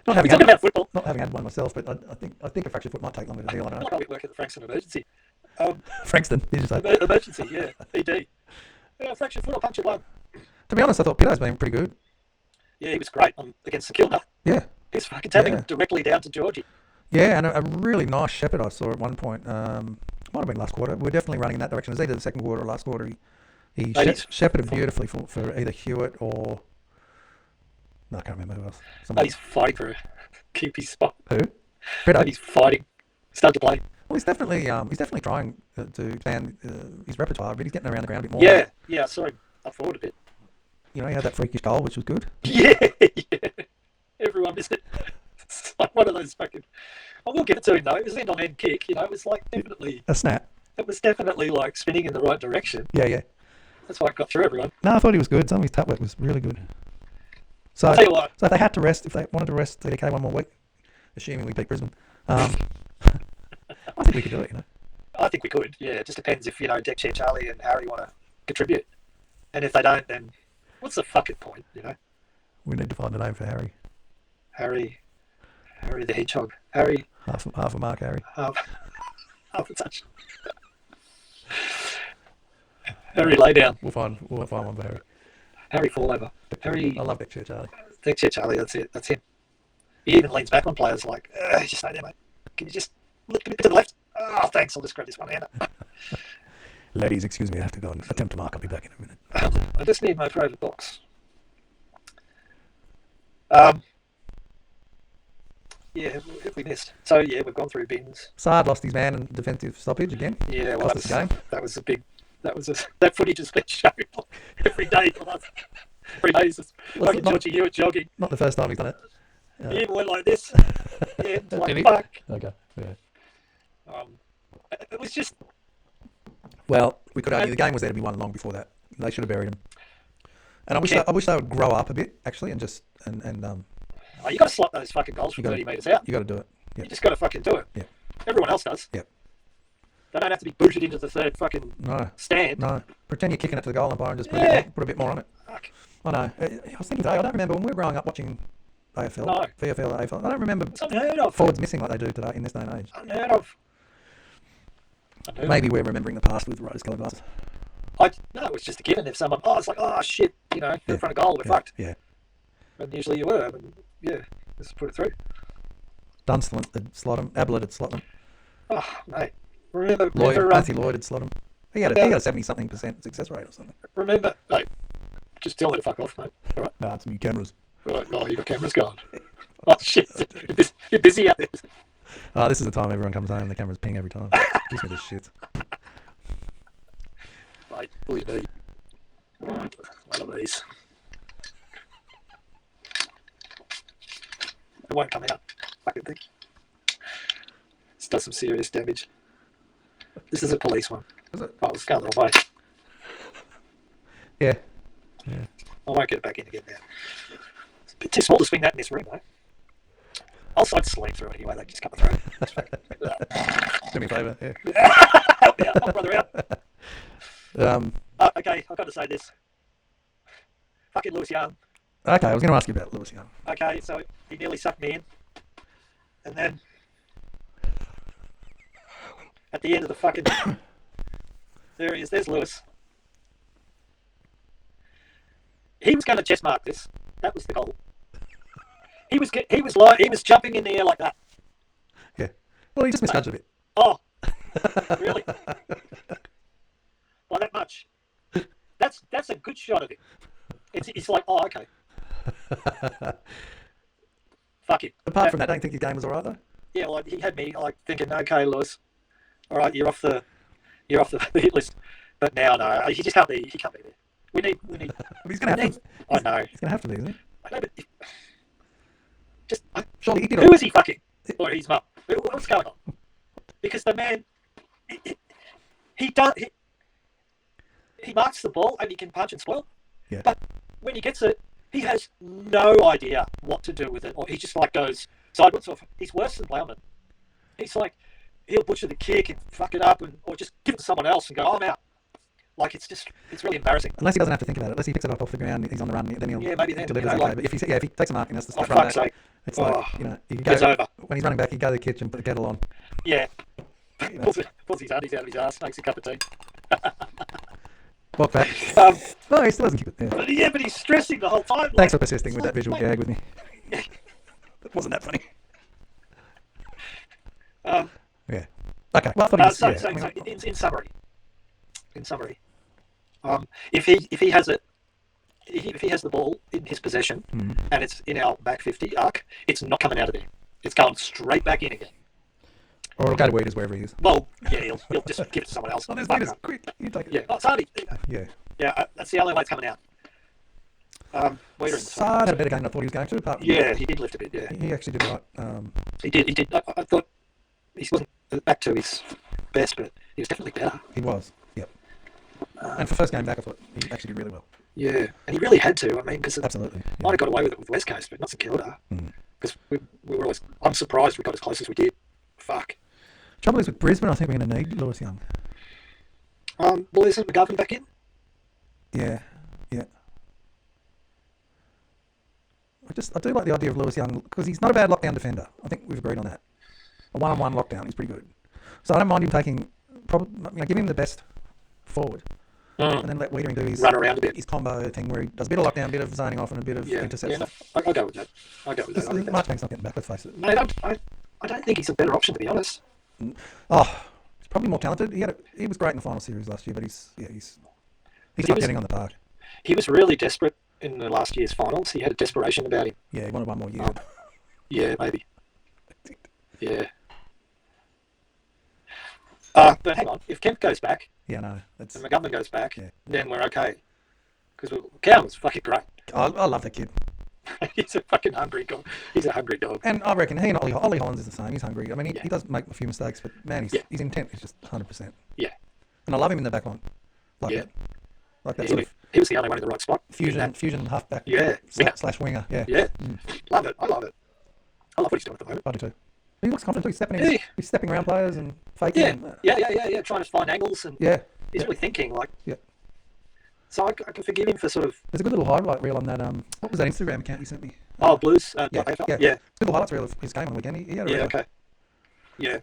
Not having about football. Not having had one myself, but I think a fractured foot might take longer to heal. I don't know. I work at the Frankston Emergency. Frankston, did you say? Emergency, yeah. ED. Yeah, fractured foot or punctured lung. To be honest, I thought Pito's been pretty good. Yeah, he was great against the Kilda. Yeah. He's fucking tapping directly down to Georgie. Yeah, and a really nice shepherd I saw at one point. Might have been last quarter. We're definitely running in that direction. It was either the second quarter or last quarter. He shepherded beautifully for either Hewitt or... No, I can't remember who else. But he's fighting for keep his spot. Who? Pito? He's fighting. Starting to play. Well, he's definitely trying to expand his repertoire, but he's getting around the ground a bit more. Yeah, I saw him up forward a bit. You know, he had that freakish goal, which was good. Yeah. Everyone missed it. It's like one of those fucking... I will give it to him, though. It was an end-on-end kick. You know, it was like definitely... A snap. It was definitely like spinning in the right direction. Yeah. That's why it got through everyone. No, I thought he was good. Some of his tap work was really good. So, I'll tell you what. So if they had to rest, if they wanted to rest TDK one more week, assuming we beat Brisbane, I think we could do it, you know. I think we could, yeah. It just depends if, Deck Chair Charlie and Harry want to contribute. And if they don't, then what's the fucking point, you know? We need to find a name for Harry. Harry the Hedgehog. Harry. Half a mark, Harry. Half a touch. Harry lay down. We'll find one for Harry. Harry fall over. Harry. I love Deck Chair Charlie. Deck Chair Charlie, that's it. That's him. He even leans back on players like, just stay there, mate. Can you just look a bit to the left? Oh, thanks. I'll just grab this one hander. Ladies, excuse me. I have to go and attempt to mark. I'll be back in a minute. I just need my private box. Yeah, have we missed? So, yeah, we've gone through Binns. Saad lost his man in defensive stoppage again. Yeah, well, that footage has been shown every day for us. Every day is just fucking Georgie Hewitt jogging. Not the first time he's done it. He even went like this. Yeah, Did like he? fuck. Okay, yeah. It was just... Well, we could argue the game was there to be won long before that. They should have buried him. And I wish they would grow up a bit, actually, and just... Oh, you got to slot those fucking goals from 30 metres out. You got to do it. Yep. You just got to fucking do it. Yeah. Everyone else does. Yep. They don't have to be booted into the third fucking stand. No. Pretend you're kicking it to the goal umpire and just put a bit more on it. Fuck. I know. I was thinking today, I don't remember when we were growing up watching AFL, VFL, AFL. I don't remember It's unheard of. forwards missing like they do today in this day and age. Unheard of. Maybe we're remembering the past with rose-coloured glasses. No, it's just a given. If someone, it's like, oh shit, in front of goal, we're fucked. Yeah. And usually you were, but yeah, just put it through. Dunstland had slot him. Ablett had slot him. Oh, mate. Remember, Matthew Lloyd had slot him. He had a 70-something% success rate or something. Remember, just tell me to fuck off, mate. All right. No, it's new cameras. Right. Oh, your camera's gone. Oh shit, you're busy out there. Oh, this is the time everyone comes home and the cameras ping every time. Gives me this shit. Mate, all you need. One of these. It won't come out. Fucking thing. This does some serious damage. This is a police one. Is it? Oh, it's going the wrong way. Yeah. I won't get it back in again now. It's a bit too small to swing that in this room, though. I'll sleep through it anyway. They just cut my throat. Do me a favour. Yeah. Help me out. Help brother out. Okay, I've got to say this. Fucking Lewis Young. Okay, I was going to ask you about Lewis Young. Okay, so he nearly sucked me in. And then at the end of the fucking... there he is. There's Lewis. He was going to chest mark this. That was the goal. He was jumping in the air like that. Yeah. Well, he just misjudged a bit. Oh, really? By that much? That's a good shot of him. It's like, oh, okay. Fuck it. Apart from that, I don't think his game was all right, though. Yeah, well, he had me like thinking, okay, Lewis, all right, you're off the hit list. But now, no, he just can't be. He can't be there. We need. He's going to have to. I know. He's going to have to be, isn't he? I know, but Surely he did who is he fucking? Or his mum? What's going on? Because the man, he marks the ball and he can punch and spoil. Yeah. But when he gets it, he has no idea what to do with it, or he just like goes sideways. He's worse than Plowman. He's like he'll butcher the kick and fuck it up, or just give it to someone else and go, I'm out. Like it's really embarrassing. Unless he doesn't have to think about it. Unless he picks it up off the ground, he's on the run. Then he'll maybe then, deliver like, okay. But if he takes a mark and has to for start running fuck's back, sake, it's like you it's go over. when he's running back, you go to the kitchen, put the kettle on. Yeah, pulls his undies out of his ass, makes a cup of tea. Walk back. No, he still doesn't keep it there. But he's stressing the whole time. Thanks for persisting with that visual gag with me. That wasn't that funny. Yeah. Okay. Well, I thought he was, In summary, if he has it, if he has the ball in his possession and it's in our back 50 arc, it's not coming out of there. It's going straight back in again. Or it'll go to Weeders wherever he is. Well, yeah, he'll just give it to someone else. Oh, there's Weeders. Quick, you take it. Yeah, oh, Sardi. Yeah. Yeah, that's the only way it's coming out. Sard had a better game than I thought he was going to. Apart from he did lift a bit. Yeah, he actually did right. He did. I thought he wasn't back to his best, but he was definitely better. He was. Yep. And for first game back, I thought he actually did really well. Yeah, and he really had to. I mean, because absolutely might have got away with it with West Coast, but not St Kilda. Because we were always. I'm surprised we got as close as we did. Fuck. Trouble is with Brisbane, I think we're going to need Lewis Young. Well, isn't McGovern back in? Yeah. I do like the idea of Lewis Young because he's not a bad lockdown defender. I think we've agreed on that. A one-on-one lockdown, he's pretty good. So I don't mind him taking, give him the best forward, and then let Wiedering do his run around a bit, his combo thing where he does a bit of lockdown, a bit of zoning off, and a bit of interception. Yeah, I'll go with that. Marchbank's not getting back. Let's face it. Mate, I don't think he's a better option, to be honest. Oh, he's probably more talented. He was great in the final series last year, but he's not getting on the park. He was really desperate in the last year's finals. He had a desperation about him. Yeah, he wanted one more year. Yeah, maybe. Yeah. But hang on, if Kemp goes back, and McGovern goes back, then we're okay. Because Cowan was fucking great. I love that kid. He's a fucking hungry dog. He's a hungry dog. And I reckon he and Ollie Hollands is the same. He's hungry. I mean, he does make a few mistakes, but man, his intent is just 100%. Yeah. And I love him in the back line. That. Like that sort of he was the only one in the right spot. Fusion halfback. Slash winger. Yeah. Yeah. Love it. I love it. I love what he's doing at the moment. I do too. He looks confident too. He's stepping around players and faking. Yeah. Trying to find angles and he's really thinking like. Yeah. So I can forgive him for sort of. There's a good little highlight reel on that. What was that Instagram account you sent me? Oh, Blues. Yeah. It's a good little highlights reel of his game on the weekend. He had a okay. Yeah.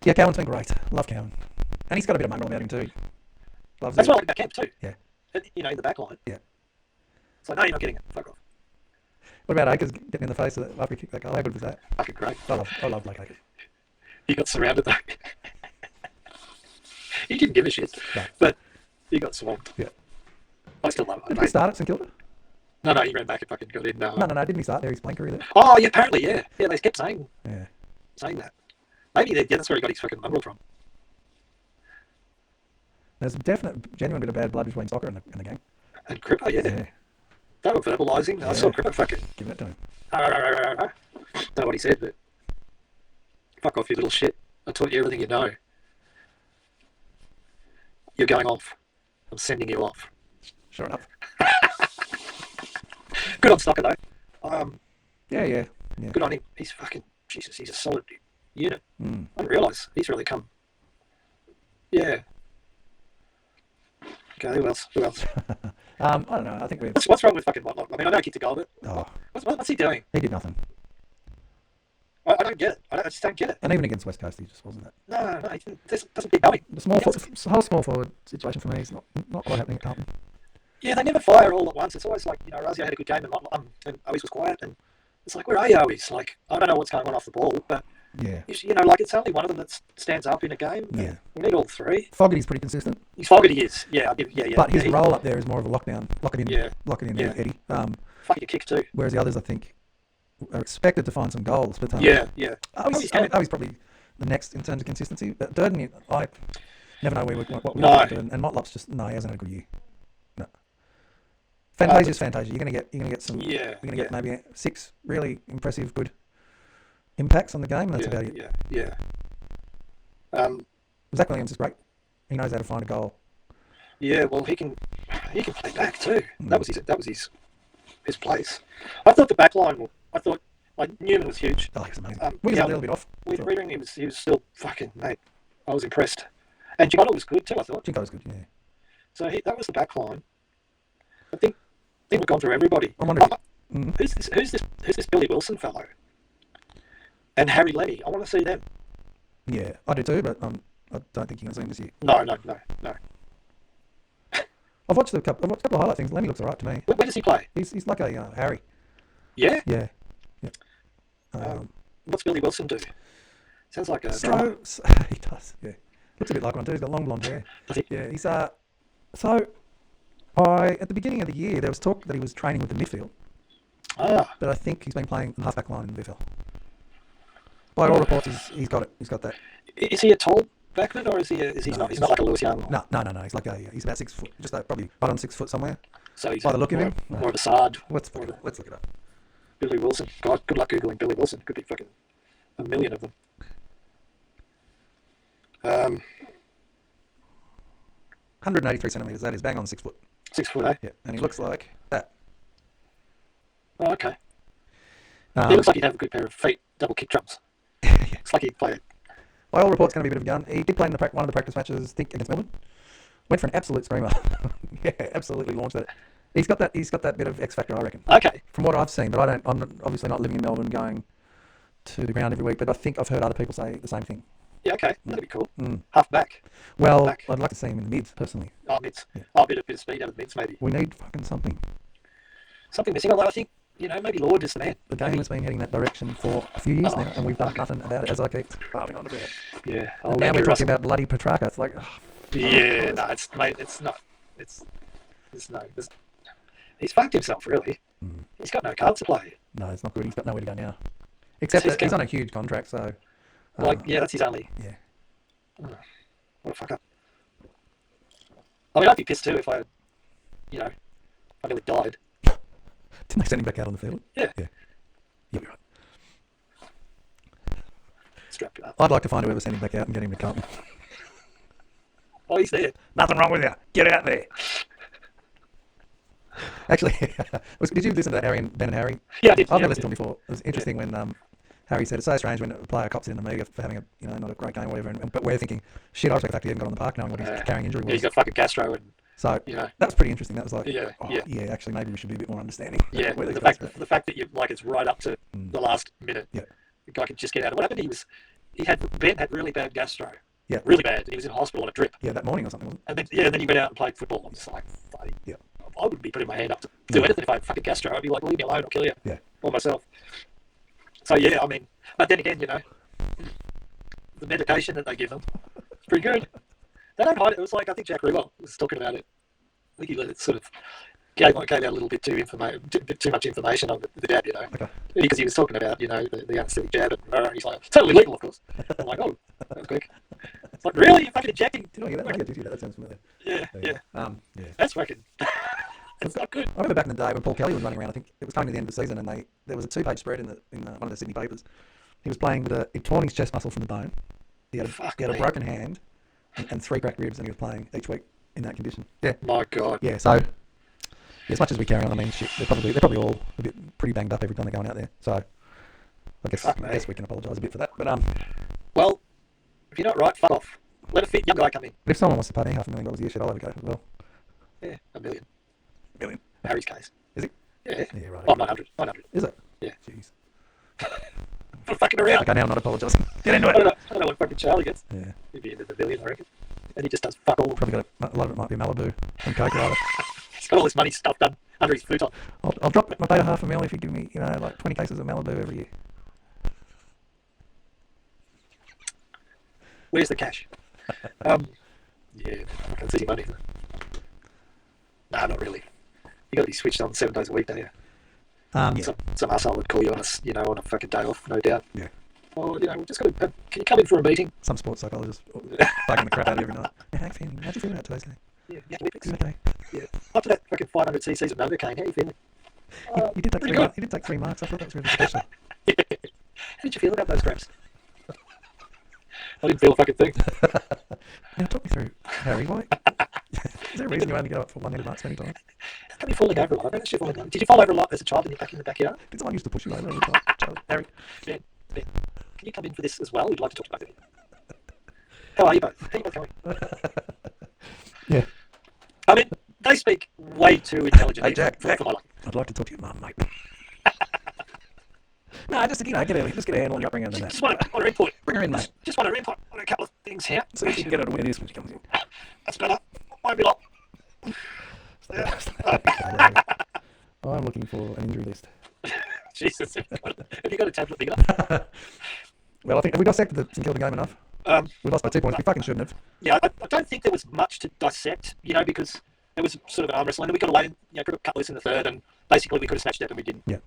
Yeah, Cowan's been great. Love Cowan, and he's got a bit of mongrel about him too. That's what I like about Camp too. Yeah. In the back line. Yeah. So no, you're not getting it. Fuck off. What about Akers getting in the face of that after he kicked that goal? How good was that? Fucking great. I love Blake Akers. He got surrounded though. He didn't give a shit, but he got swamped. Yeah. I still love it. Did he start at St Kilda? No, he ran back and fucking got in. No, didn't he start there? He's playing career there. Oh, yeah, apparently, yeah. Yeah, they kept saying that. Maybe that's where he got his fucking mongrel from. There's a genuine bit of bad blood between soccer and the game. And Cripper, yeah. They were verbalising. I saw Cripper fucking. Give it to him. Don't know what he said, but fuck off, you little shit. I taught you everything you know. You're going off. I'm sending you off. Sure enough. Good on Stocker, though. Yeah. Good on him. He's fucking... Jesus, he's a solid unit. Mm. I didn't realise. He's really come... Yeah. Okay, who else? I don't know. I think we're... What's wrong with fucking Whitelock? I mean, I know he kicked a goal, but Oh, what's he doing? he did nothing. I don't get it. I just don't get it. And even against West Coast, he just wasn't that. No, he doesn't keep going. The whole small forward situation for me is not quite happening at Carlton. Yeah, they never fire all at once. It's always like, Razio had a good game and Owies was quiet. And it's like, where are you, Owies? Like, I don't know what's going on off the ball, but, Yeah. like it's only one of them that stands up in a game. Yeah. We need all three. Fogarty's pretty consistent. He's Fogarty is. Yeah. But his role up there is more of a lockdown. Lock it in, Yeah. Eddie. Fucking a kick too. Whereas the others, I think, are expected to find some goals. But Yeah. Owies probably the next in terms of consistency. But Durden, I never know what we No. do. And Motlop's just, he hasn't had a good year. No. Fantasia's Fantasia. You're gonna get some. Yeah. You're gonna get maybe 6 really impressive, good impacts on the game. And that's about it. Yeah. Zach Williams is great. He knows how to find a goal. Yeah, well, he can play back too. That was his place. I thought the back line. I thought like Newman was huge. Oh, he was amazing. We was a little bit off. Reading he was still fucking mate. I was impressed. And Giotto was good too. I thought. Jinko was good. Yeah. So that was the back line. I think we've gone through everybody. I wonder. Who's this Billy Wilson fellow? And Harry Lenny. I want to see them. Yeah, I do too, but I don't think you're going to see him this year. No. I've watched a couple of highlight things. Lenny looks alright to me. Where does he play? He's like a Harry. Yeah. Yeah. What's Billy Wilson do? Sounds like a. He does. Yeah. Looks a bit like one too. He's got long blonde hair. Does he? Yeah. He's So, at the beginning of the year, there was talk that he was training with the midfield, but I think he's been playing in the halfback line in the VFL. By all reports, he's got it. He's got that. Is he a tall backman or is he? Not? He's not like a Lewis Young. No. He's about 6 foot, just probably right on 6 foot somewhere. So he's by the look of him, more of a Sard. Let's look it up. Billy Wilson. God, good luck googling Billy Wilson. Could be fucking a million of them. 183 centimeters. That is bang on 6 foot. 6 foot, eh? Yeah, and he looks like that. Oh, okay. He looks like he'd have a good pair of feet, double kick drums. Looks like he'd play it. By all reports, going to be a bit of a gun. He did play in one of the practice matches, I think, against Melbourne. Went for an absolute screamer. Yeah, absolutely launched it. He's got that bit of X factor, I reckon. Okay. From what I've seen, but I'm obviously not living in Melbourne, going to the ground every week. But I think I've heard other people say the same thing. Yeah, okay, that'd be cool. Half back. Well, back. I'd like to see him in the mids personally. Oh, mids. Yeah. Oh, a bit of speed out of the mids, maybe. We need fucking something. Something missing. Although I think maybe Lord is the man. The game has been heading that direction for a few years now, and we've done nothing about it. As I keep harping on about. Yeah. And now we're talking about bloody Petrarca. It's like. Yeah, no, it's not. He's fucked himself, really. He's got no cards to play. No, it's not good. He's got nowhere to go now. Except that he's on a huge contract, so. That's his only. Yeah. What a fuck up. I mean, I'd be pissed too if I nearly died. Didn't they send him back out on the field? Yeah. You'll be right. Strap you up. I'd like to find whoever sent him back out and get him to Carlton. Oh, he's there. Nothing wrong with you. Get out there. Actually, did you listen to Ben and Harry? Yeah, I did. I've never listened to him before. It was interesting when Harry said it's so strange when a player cops in Amiga for having not a great game or whatever, but we're thinking, shit, I respect the fact he hasn't got on the park knowing what his carrying injury was. Yeah, he's got fucking gastro and. So that was pretty interesting. That was like, yeah. Actually, maybe we should be a bit more understanding. Yeah, the fact that you it's right up to the last minute. Yeah, the guy could just get out. What happened? Ben had really bad gastro. Yeah, really bad. And he was in hospital on a drip. Yeah, that morning or something, wasn't it? And then he went out and played football. I'm just like, buddy. Yeah. I wouldn't be putting my hand up to do anything if I had fucking gastro. I'd be like, leave me alone, I'll kill you. Yeah. Or myself. So yeah, I mean, but then again, the medication that they give them, it's pretty good. They don't hide it. It was like, I think Jack Rewell was talking about it. I think he let it sort of gave out a little bit too much information on the jab, Okay. Because he was talking about, the anesthetic jab, and he's like, totally legal, of course. I'm like, oh, that was quick. It's like, really? You're fucking injecting? Did I get that? I did. That sounds familiar. Yeah. Yeah. That's fucking. It's not good. I remember back in the day when Paul Kelly was running around. I think it was coming to the end of the season, and there was a 2-page spread in one of the Sydney papers. He was playing with he'd torn his chest muscle from the bone, He had Fuck a me. broken hand and 3 cracked ribs, and he was playing each week in that condition. Yeah, My God. yeah. So as much as we carry on, I mean, shit, they're probably all a bit pretty banged up every time they're going out there. So I guess we can apologise a bit for that. But Well, if you're not right, fuck off. Let a fit young guy come in. if someone wants to pay me $500,000 a year, shit, I'll have a go as well. Yeah, $1 million. Million. Harry's case. Is it? Yeah. Yeah, right. Oh, 900. 900. Is it? Yeah. Jeez. For fucking around. Okay, now I'm not apologising. Get into I don't it. know. I don't know what fucking Charlie gets. Yeah. He'd be into the $1 billion, I reckon. And he just does fuck all. Probably got a lot of it might be Malibu and Coke rather. He's got all this money stuffed up under his futon. I'll drop my pay to $500,000 if you give me, like 20 cases of Malibu every year. Where's the cash? Yeah, I can see money. Nah, not really. You got to be switched on 7 days a week, don't you? Yeah. Some asshole would call you on on a fucking day off, no doubt. Yeah. Well, we've just got to. Can you come in for a meeting? Some sports psychologist bugging the crap out of you every night. Yeah, how's feeling? How'd you feel about today's game? Yeah, Good okay. yeah. After that fucking 500 cc's of Novocaine, how you feeling? You did take pretty 3 good. marks. You did take 3 marks. I thought that was really special. How did you feel about those grams? I didn't feel a fucking thing. Now talk me through, Harry. Why? Is there a reason you only go up for 1-handed marks many times? How come you falling over a lot? I bet you're falling over. Did you fall over a lot as a child in the backyard? Did someone used to push you over every time? Charlie? Harry, Ben, can you come in for this as well? We'd like to talk to both of you. How are you both? How are you both going? Yeah. I mean, they speak way too intelligently Hey, Jack. for my liking. I'd like to talk to your mum, mate. No, just get a handle on your upbringing and that. Just want to input. Bring her in, mate. Just want to input on a couple of things here. So you can get her to where it is when she comes in. That's better. Won't be long. I'm looking for an injury list. Jesus. Have you got a tablet big enough? Well, I think have we dissected the St Kilda game enough? We lost by 2 points. We fucking shouldn't have. Yeah, I don't think there was much to dissect, because there was sort of an arm wrestle, and we got away and could have cut loose in the third, and basically we could have snatched it, and we didn't. Yeah.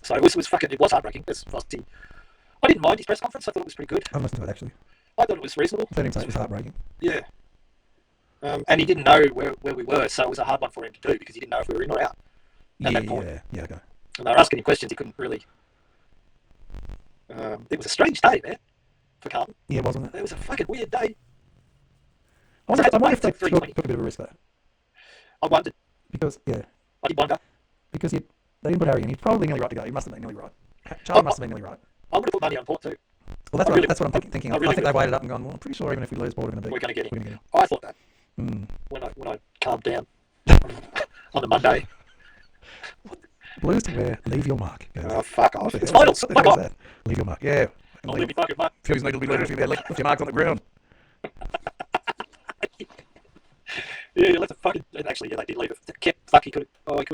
So it was heartbreaking. I didn't mind his press conference. I thought it was pretty good. I must have it actually. I thought it was reasonable. I heard him say it was heartbreaking. Yeah. And he didn't know where we were, so it was a hard one for him to do because he didn't know if we were in or out at that point. Yeah, okay. And they were asking him questions he couldn't really. It was a strange day, man, for Carlton. Yeah, wasn't it? It was a fucking weird day. I wonder if they Three took twenty. a bit of a risk though. I wondered. Because, I did wonder. because they didn't put Harry in. He's probably nearly right to go. He must have been nearly right. Charlie must have been nearly right. I would have put money on Port too. Well, that's what I'm thinking of. I really I think they would. weighted up and gone, well, I'm pretty sure even if we lose, Port are going to beat. We're going to get We're him. going to get him. I thought that Mm. when I calmed down on the Monday. Blues to wear, leave your mark. Oh, fuck off. What the It's hell final. is that? Fuck What the hell off. is that? Leave your mark. Yeah. I'll leave me fucking mark. Feels needle be later if you left your marks on the ground. Yeah, let the fucking. And actually, yeah, they did leave it. He could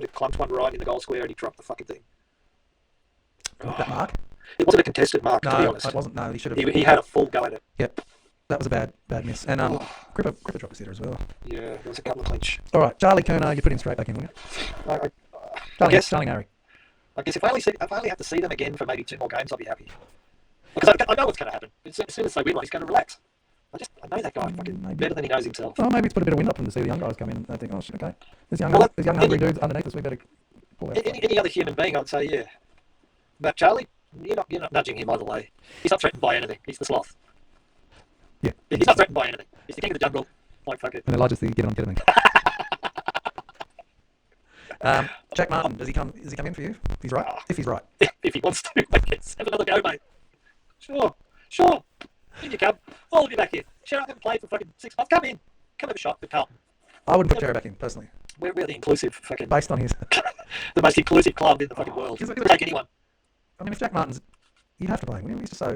have clumped one right in the goal square and he dropped the fucking thing. That mark? It wasn't a contested mark, to be No, honest. it wasn't. No, he should have. He had a full go at it. Yep. That was a bad miss. And Cripper dropped his header as well. Yeah, there was a couple of clinch. All right, Charlie Kerner, you put him straight back in, will you? I Charlie, guess. Charlie Harry. I guess if I only have to see them again for maybe 2 more games, I'll be happy. Because I know what's going to happen. As soon as they win one, he's going to relax. I know that guy fucking Maybe. better than he knows himself. Well, maybe it's put a bit of wind up for him to see the young guys come in and they think, oh shit, okay. There's young Well, hungry dudes underneath us. We better pull out. Any other human being, I'd say, yeah. But Charlie, you're not nudging him either way. He's not threatened by anything. He's the sloth. Yeah. He's not threatened by anything. He's the king of the jungle. Like fuck it. And Elijah's the get on, get him in. Jack Martin, does he come in for you? If he's right. If he's right. If he wants to, I guess. Have another go, mate. Sure. In you come. All of you back here. Sure, I haven't played for fucking 6 months. Come in. Come have a shot with Carlton. I wouldn't put Jared back in, personally. We're the inclusive fucking, Based on his... the most inclusive club in the fucking world. He's a- We'll take anyone. I mean, if Jack Martin's... You'd have to play him, wouldn't you? He's just... I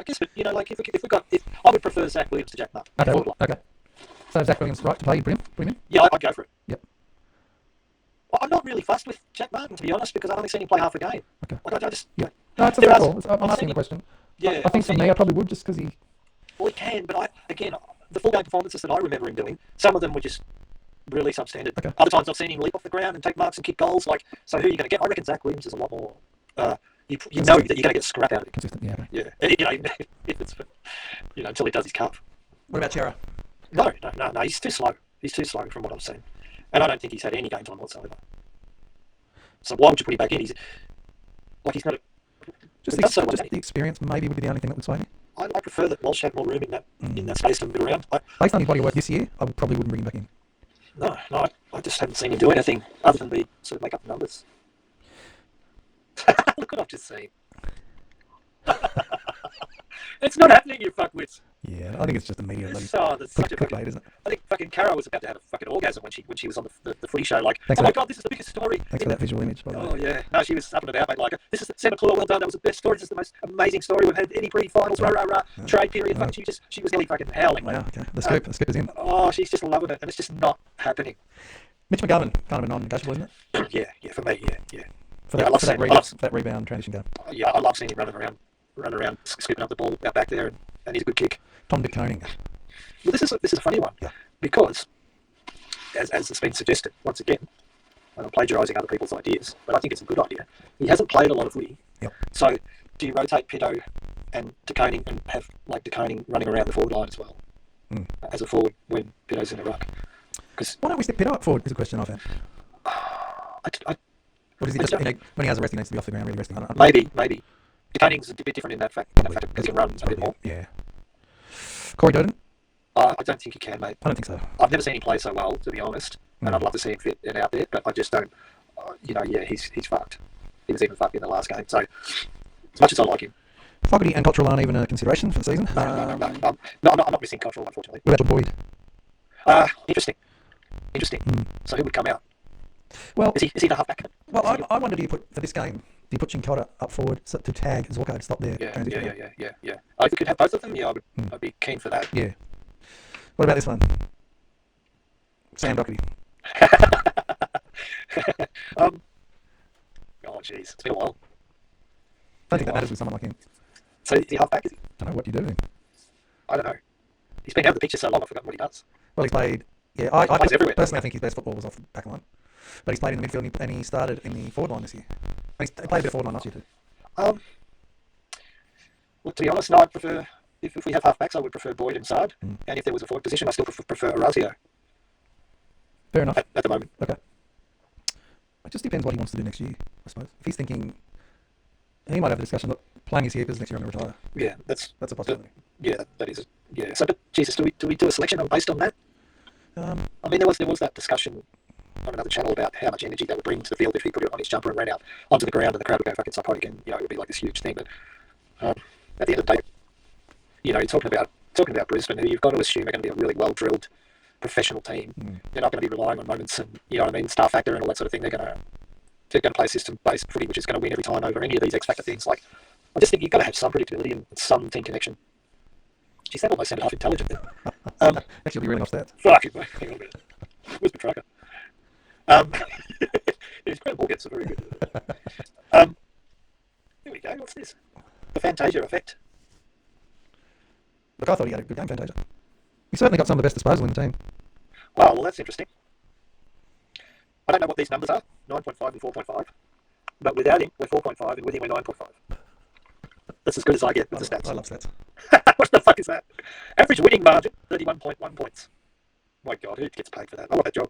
guess, but like if we got, I would prefer Zach Williams to Jack Martin. Okay, Full block. okay. So Zach Williams right to play, you put him in? Yeah, I'd go for it. Yep. Well, I'm not really fussed with Jack Martin, to be honest, because I've only seen him play half a game. Okay. Like I just, Yeah. No, it's a There fair are- call. I'm I've asking seen the him- question. yeah. I think for me, I probably would just because he... Well, he can, but the full game performances that I remember him doing, some of them were just really substandard. Okay. Other times I've seen him leap off the ground and take marks and kick goals. Like, so who are you going to get? I reckon Zach Williams is a lot more. You know that you're going to get scrap out of him. Consistent, yeah. Okay. Yeah, and, if it's until he does his cup. What about Chera? No, he's too slow. He's too slow from what I've seen, and I don't think he's had any game time whatsoever. So why would you put him back in? He's not. Just He does so well, the doesn't he? experience maybe would be the only thing that would sway me. I prefer that Walsh had more room in that space to move around. Based on his body of work this year, I probably wouldn't bring him back in. No, I just haven't seen him do anything other than be sort of make up the numbers. Look what I've just seen. It's not happening, you fuckwits. Yeah, I think it's just a media There's such a clickbait, isn't it? I think fucking Caro was about to have a fucking orgasm when she was on the footy show. Like, Thanks oh for my that. god, this is the biggest story. Thanks for that visual image, by the way. Oh yeah, no, she was up and about, mate. Like, this is Sam McClure, well done. That was the best story. This is the most amazing story we've had any pre-finals. Rah rah rah. Trade period. Fucking, she was nearly fucking howling. Wow, Mate. okay. The scoop is in. Oh, she's just loving it, and it's just not happening. Mitch McGovern, kind of a non-negotiable, isn't it? Yeah, for me, yeah. For Yeah, that, I love for that, seeing- I love- that rebound transition game. Yeah, I love seeing him running around, scooping up the ball out back there, and he's a good kick. Tom De Koning. Well, this is a funny one, Yeah. because as it's been suggested once again, I'm plagiarising other people's ideas, but I think it's a good idea. He hasn't played a lot of footy, Yep. so do you rotate Pitto and De Koning and have like De Koning running around the forward line as well as a forward when Pitto's in the ruck? Because Why don't we stick Pitt up forward? Is a question I've had. What is he just when he has a rest, he needs to be off the ground, really resting on it. maybe De Koning's a bit different in that fact because he can run a bit more. Yeah. Corey Durden? I don't think he can, mate. I don't think so. I've never seen him play so well, to be honest, and I'd love to see him fit and out there, but I just don't. He's fucked. He was even fucked in the last game. So as much as I like him, Fogarty and Cottrell aren't even a consideration for the season. no, I'm not missing Cottrell, unfortunately. What about Boyd? Interesting. So who would come out? Well, Is he the halfback? well, I wonder, do you put for this game? Do you put Chincotta up forward to tag as Walker to stop there? Yeah. If we could have both of them, I'd be keen for that. Yeah. What about this one? Sam Doherty. Oh jeez, it's been a while. I don't think that matters with someone like him. So is he halfback? Is he? I don't know what you do. I don't know. He's been out of the picture so long, I've forgotten what he does. Well, he's played. Yeah, I plays everywhere. personally, I think his best football was off the back line, but he's played in the midfield and he started in the forward line this year. And he played a bit of forward line last year too. Well, to be honest, no, I'd prefer if we have halfbacks, I would prefer Boyd and Sard, and if there was a forward position, I still prefer Orazio Fair enough. at the moment. Okay. It just depends what he wants to do next year, I suppose. If he's thinking, he might have a discussion. Look, playing his keepers next year, I'm going to retire. Yeah, that's a possibility. that is. Yeah. So, but Jesus, do we do a selection based on that? I mean, there was that discussion on another channel about how much energy that would bring to the field if he put it on his jumper and ran out onto the ground, and the crowd would go fucking psychotic, and it would be like this huge thing. But at the end of the day, you're talking about Brisbane, who you've got to assume are going to be a really well drilled professional team. They're not going to be relying on moments and star factor and all that sort of thing. They're going to play system based footy, which is going to win every time over any of these X factor things. Like, I just think you've got to have some predictability and some team connection. Geez, that almost sounded half intelligent there. Actually, be reading off stats. Fuck it, mate. Hang on a minute. Where's the tracker? His credible gets very good. There we go. What's this? The Fantasia effect. Look, I thought he had a good game, Fantasia. He certainly got some of the best disposal in the team. Well, that's interesting. I don't know what these numbers are, 9.5 and 4.5. But without him, we're 4.5, and with him, we're 9.5. That's as good as I get with the stats. I love stats. What the fuck is that? Average winning margin, 31.1 points. My God, who gets paid for that? I want that job.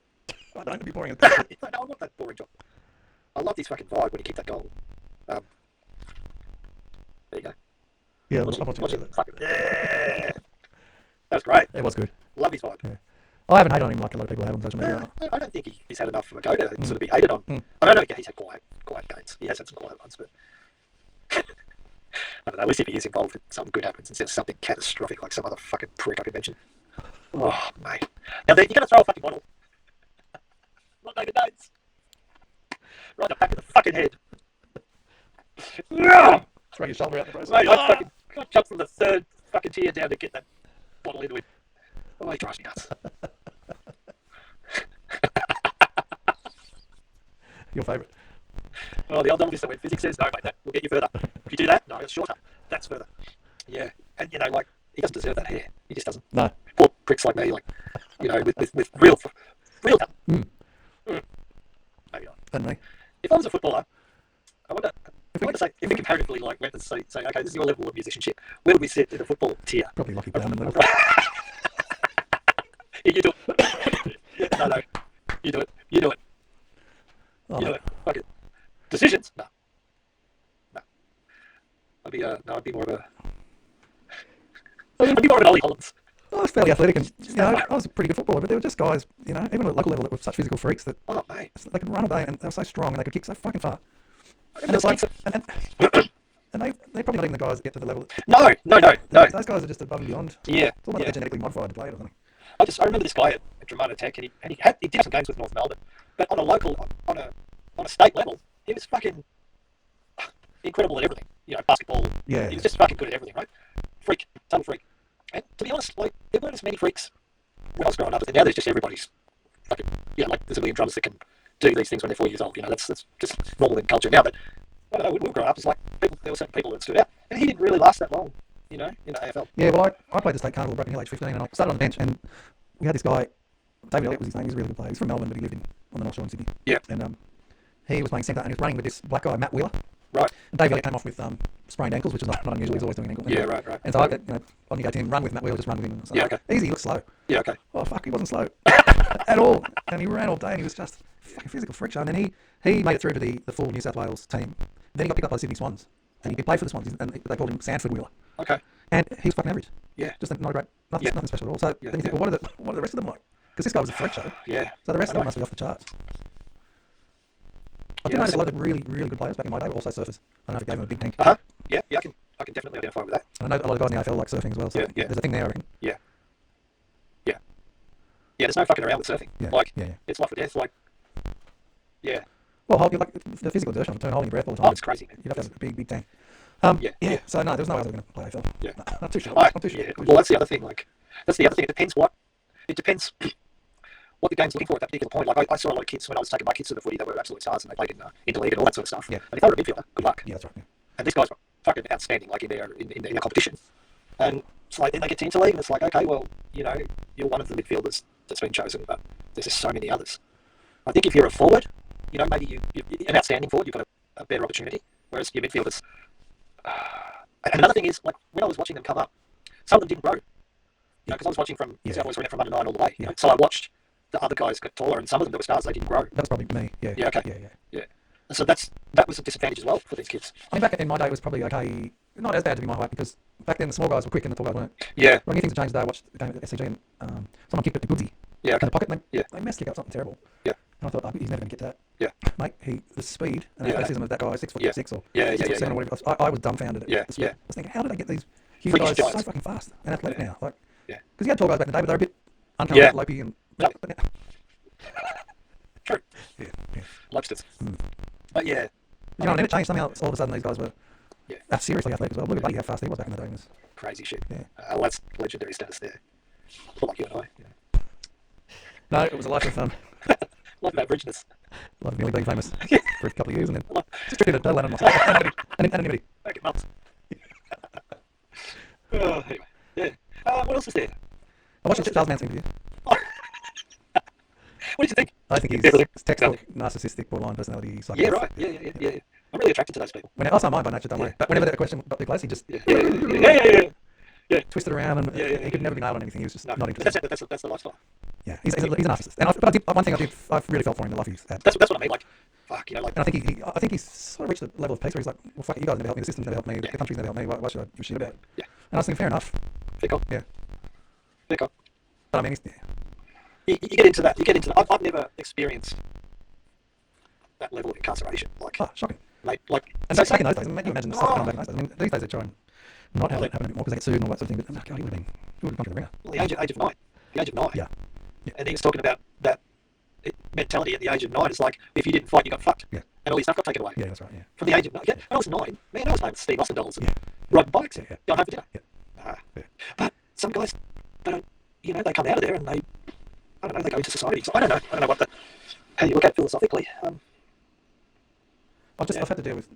I don't be boring. No, I want that boring job. I love this fucking vibe when you kick that goal. There you go. Yeah, Watch I'm watching it. Fucking, yeah. That was great. It was good. Love his vibe. Yeah. I haven't hated on him like a lot of people have on social media. I don't think he's had enough of a go to sort of be hated on. I don't know. He's had quiet games. He has had some quiet ones, but I don't know. At least if he is involved, something good happens instead of something catastrophic like some other fucking prick I could mention. Oh, mate. Now, you're going to throw a fucking bottle. Not David Nates. Right in the back of the fucking head. Throw your shoulder out the process. Mate, I jumped from the third fucking tier down to get that bottle into him. Oh, he drives me nuts. Your favourite. Oh, the old dumb list where physics says, no, mate, that will get you further. If you do that, no, it's shorter. That's further. Yeah. And, he doesn't deserve that hair. He just doesn't. No. Poor pricks like me, with real talent. Maybe not. And me. If I was a footballer, I wonder if we comparatively went and say, okay, this is your level of musicianship. Where would we sit in the football tier? Probably Lockie Bowman level. Yeah, you do it. Yeah, no. You do it. Oh, You do it. Fuck it. Decisions? No. I'd be more of a I'd be more of an Ollie Collins. I was fairly athletic and, I was a pretty good footballer, but there were just guys, even at a local level that were such physical freaks that Oh, mate. they could run a day and they were so strong and they could kick so fucking far. And Those it's like, kicks and they're probably not even the guys that get to the level. No. Those guys are just above and beyond. Yeah. It's almost like they're genetically modified to play it or something. I remember this guy at Dramata Tech, and he did have some games with North Melbourne, but on a state level, he was fucking incredible at everything. Basketball. Yeah. He was just fucking good at everything, right? Freak, total freak. And to be honest, like there weren't as many freaks when I was growing up, and now there's just everybody's fucking like there's a million drummers that can do these things when they're 4 years old. That's just normal in culture now. But I don't know, when we were growing up, it's like there were certain people that stood out, and he didn't really last that long. In the AFL. Yeah, well, I played the state carnival at Broken Hill age 15, and I started on the bench, and we had this guy, David Elliott was his name. He's a really good player. He's from Melbourne, but he lived on the North Shore in Sydney. Yeah. And he was playing centre, and he was running with this black guy, Matt Wheeler. Right. And David Elliott came off with sprained ankles, which is not unusual. He's always doing ankle. Yeah, right. And so I, on you go to him, run with Matt Wheeler, just run with him. So Yeah, okay. Easy, he looks slow. Yeah, okay. Oh, fuck, he wasn't slow at all. And he ran all day, and he was just a fucking physical freak show. And then he made it through to the full New South Wales team. Then he got picked up by the Sydney Swans, and he played for the Swans, and they called him Sanford Wheeler. Okay. And he's fucking average. Yeah. Just not a great, nothing special at all. So then you think, well, what are the rest of them like? Because this guy was a freak show. Yeah. So the rest of them must be off the charts. I did notice a lot of really, really good players back in my day were also surfers. I don't know if it gave them a big tank. Yeah, I can definitely identify with that. And I know a lot of guys in the AFL like surfing as well. So Yeah. there's a thing there, I reckon. Yeah, there's no fucking around with surfing. Yeah. It's life or death. Yeah. Well, like the physical exertion of holding your breath all the Oh, time. it's crazy, man. You'd have to have a big tank. Yeah. So no, there was no way they were going to play AFL. Yeah. No, I'm too sure. Right. I'm too sure. Yeah. Well, that's the other thing. It depends what the game's looking for at that particular point. I saw a lot of kids when I was taking my kids to the footy. They were absolute stars, and they played in interleague and all that sort of stuff. Yeah. And if they were a midfielder, good luck. Yeah, that's right. Yeah. And these guys were fucking outstanding, in their competition. And it's like then they get to interleague, and it's like, okay, well, you're one of the midfielders that's been chosen, but there's just so many others. I think if you're a forward, maybe you're an outstanding forward, you've got a better opportunity. Whereas your midfielders. And another thing is, like when I was watching them come up, some of them didn't grow. Because I was watching from South Wales Arena from under 9 all the way. So I watched the other guys get taller, and some of them that were stars, they didn't grow. That's probably me. Yeah. Yeah. Okay. Yeah. So that was a disadvantage as well for these kids. I mean, back in my day, it was probably okay. Not as bad to be my height because back then the small guys were quick and the tall guys weren't. Yeah. When things have changed today, I watched the game at SCG and someone kicked it to Goodsy. Yeah. In the pocket, and Yeah. they messed kick up something terrible. Yeah. And I thought, he's never going to get to that. Yeah. Mate, the speed and Yeah. athleticism of that guy, 6'6" Yeah. or 6'7" Yeah. or whatever. I was dumbfounded at Yeah. the speed. Yeah. I was thinking, how did they get these huge Freakish guys giants. so fucking fast and athletic now? Like, Yeah. Because you had tall guys back in the day, but they were a bit uncomfortable, lopey, and. Yeah. But now, True. yeah. Lobsters. But yeah. You know what I mean? It changed somehow. All of a sudden, these guys were seriously athletic as well. Look at Buddy, how fast he was back in the day. It was Crazy shit. Yeah. Well, that's legendary status there. Not like you and I. No, it was a life of Life of averageness. nearly being famous for a couple of years and then just treated a total animal. Anonymity. Okay, mums. Anyway, yeah. What else is there? I watched Charles Manson's interview. What did you think? I think he's textbook narcissistic, borderline personality. Yeah, right. Yeah. I'm really attracted to those people. I saw mine by nature, don't worry. But whenever that question got too close, he just twisted around and he could never be nailed on anything. He was just not But interested. that's the lifestyle. Yeah, he's a narcissist. And one thing I really felt for him, the life he's had. That's what I mean. Like, fuck, And I think he's sort of reached the level of peace where he's like, well, fuck it, you guys never helped me, the system's never helped me, the country's never helped me, why should I give a shit about it? Yeah. And I was thinking, fair enough. Pick up. Yeah. Pick up. But I mean, You get into that. I've never experienced that level of incarceration. Like, shocking. mate, And back in those days, you imagine the stuff going back in those days. I mean, these days they try and not have it happen a bit more because they get sued and all that sort of thing. But God, he would have gone to the ringer. well, the age of 9. The age of 9. Yeah. And he was talking about that mentality at the age of 9. It's like, if you didn't fight, you got fucked. Yeah. And all your stuff got taken away. Yeah, that's right. Yeah. From the age of 9. Yeah. When I was 9, man, I was playing with Steve Austin dolls and Yeah. riding bikes. Yeah. Going home for dinner. Yeah. Yeah. But some guys, they don't, they come out of there and they go into society. So I don't know how you look at it philosophically. I've had to deal with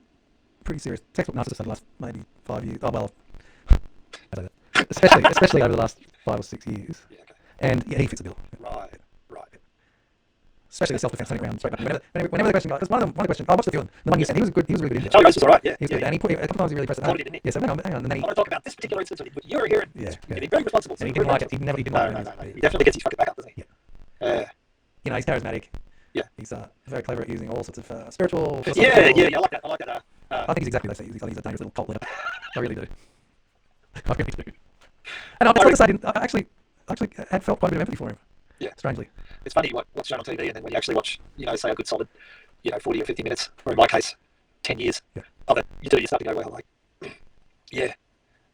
pretty serious textbook narcissists over the last maybe 5 years. Oh well, I don't know. Especially over the last 5 or 6 years. Yeah, okay. And he fits the bill. Right. Especially the self-defense running around straight back. Whenever the question got, because one of the questions, I watched the film. The one you said, he was really good in it. Charlie Rose was alright, yeah. He was good, and he put a couple times he really pressed it hard. Didn't he? Yeah, so hang on, and then I want to talk about this particular instance when you were here and Yeah. being very responsible. And he didn't like it. He didn't like it. No. He definitely gets his fucking back up, doesn't he? Yeah. He's charismatic. Yeah. He's very clever at using all sorts of spiritual. Yeah, I like that. I think he's exactly like that. I think he's a dangerous little cult leader. I really do. I really do. And I decided I actually had felt quite a bit of empathy for him. Yeah. Strangely. It's funny what's shown on TV, and then when you actually watch, say a good solid, 40 or 50 minutes, or in my case, 10 years of it, you start to go, well, like, yeah,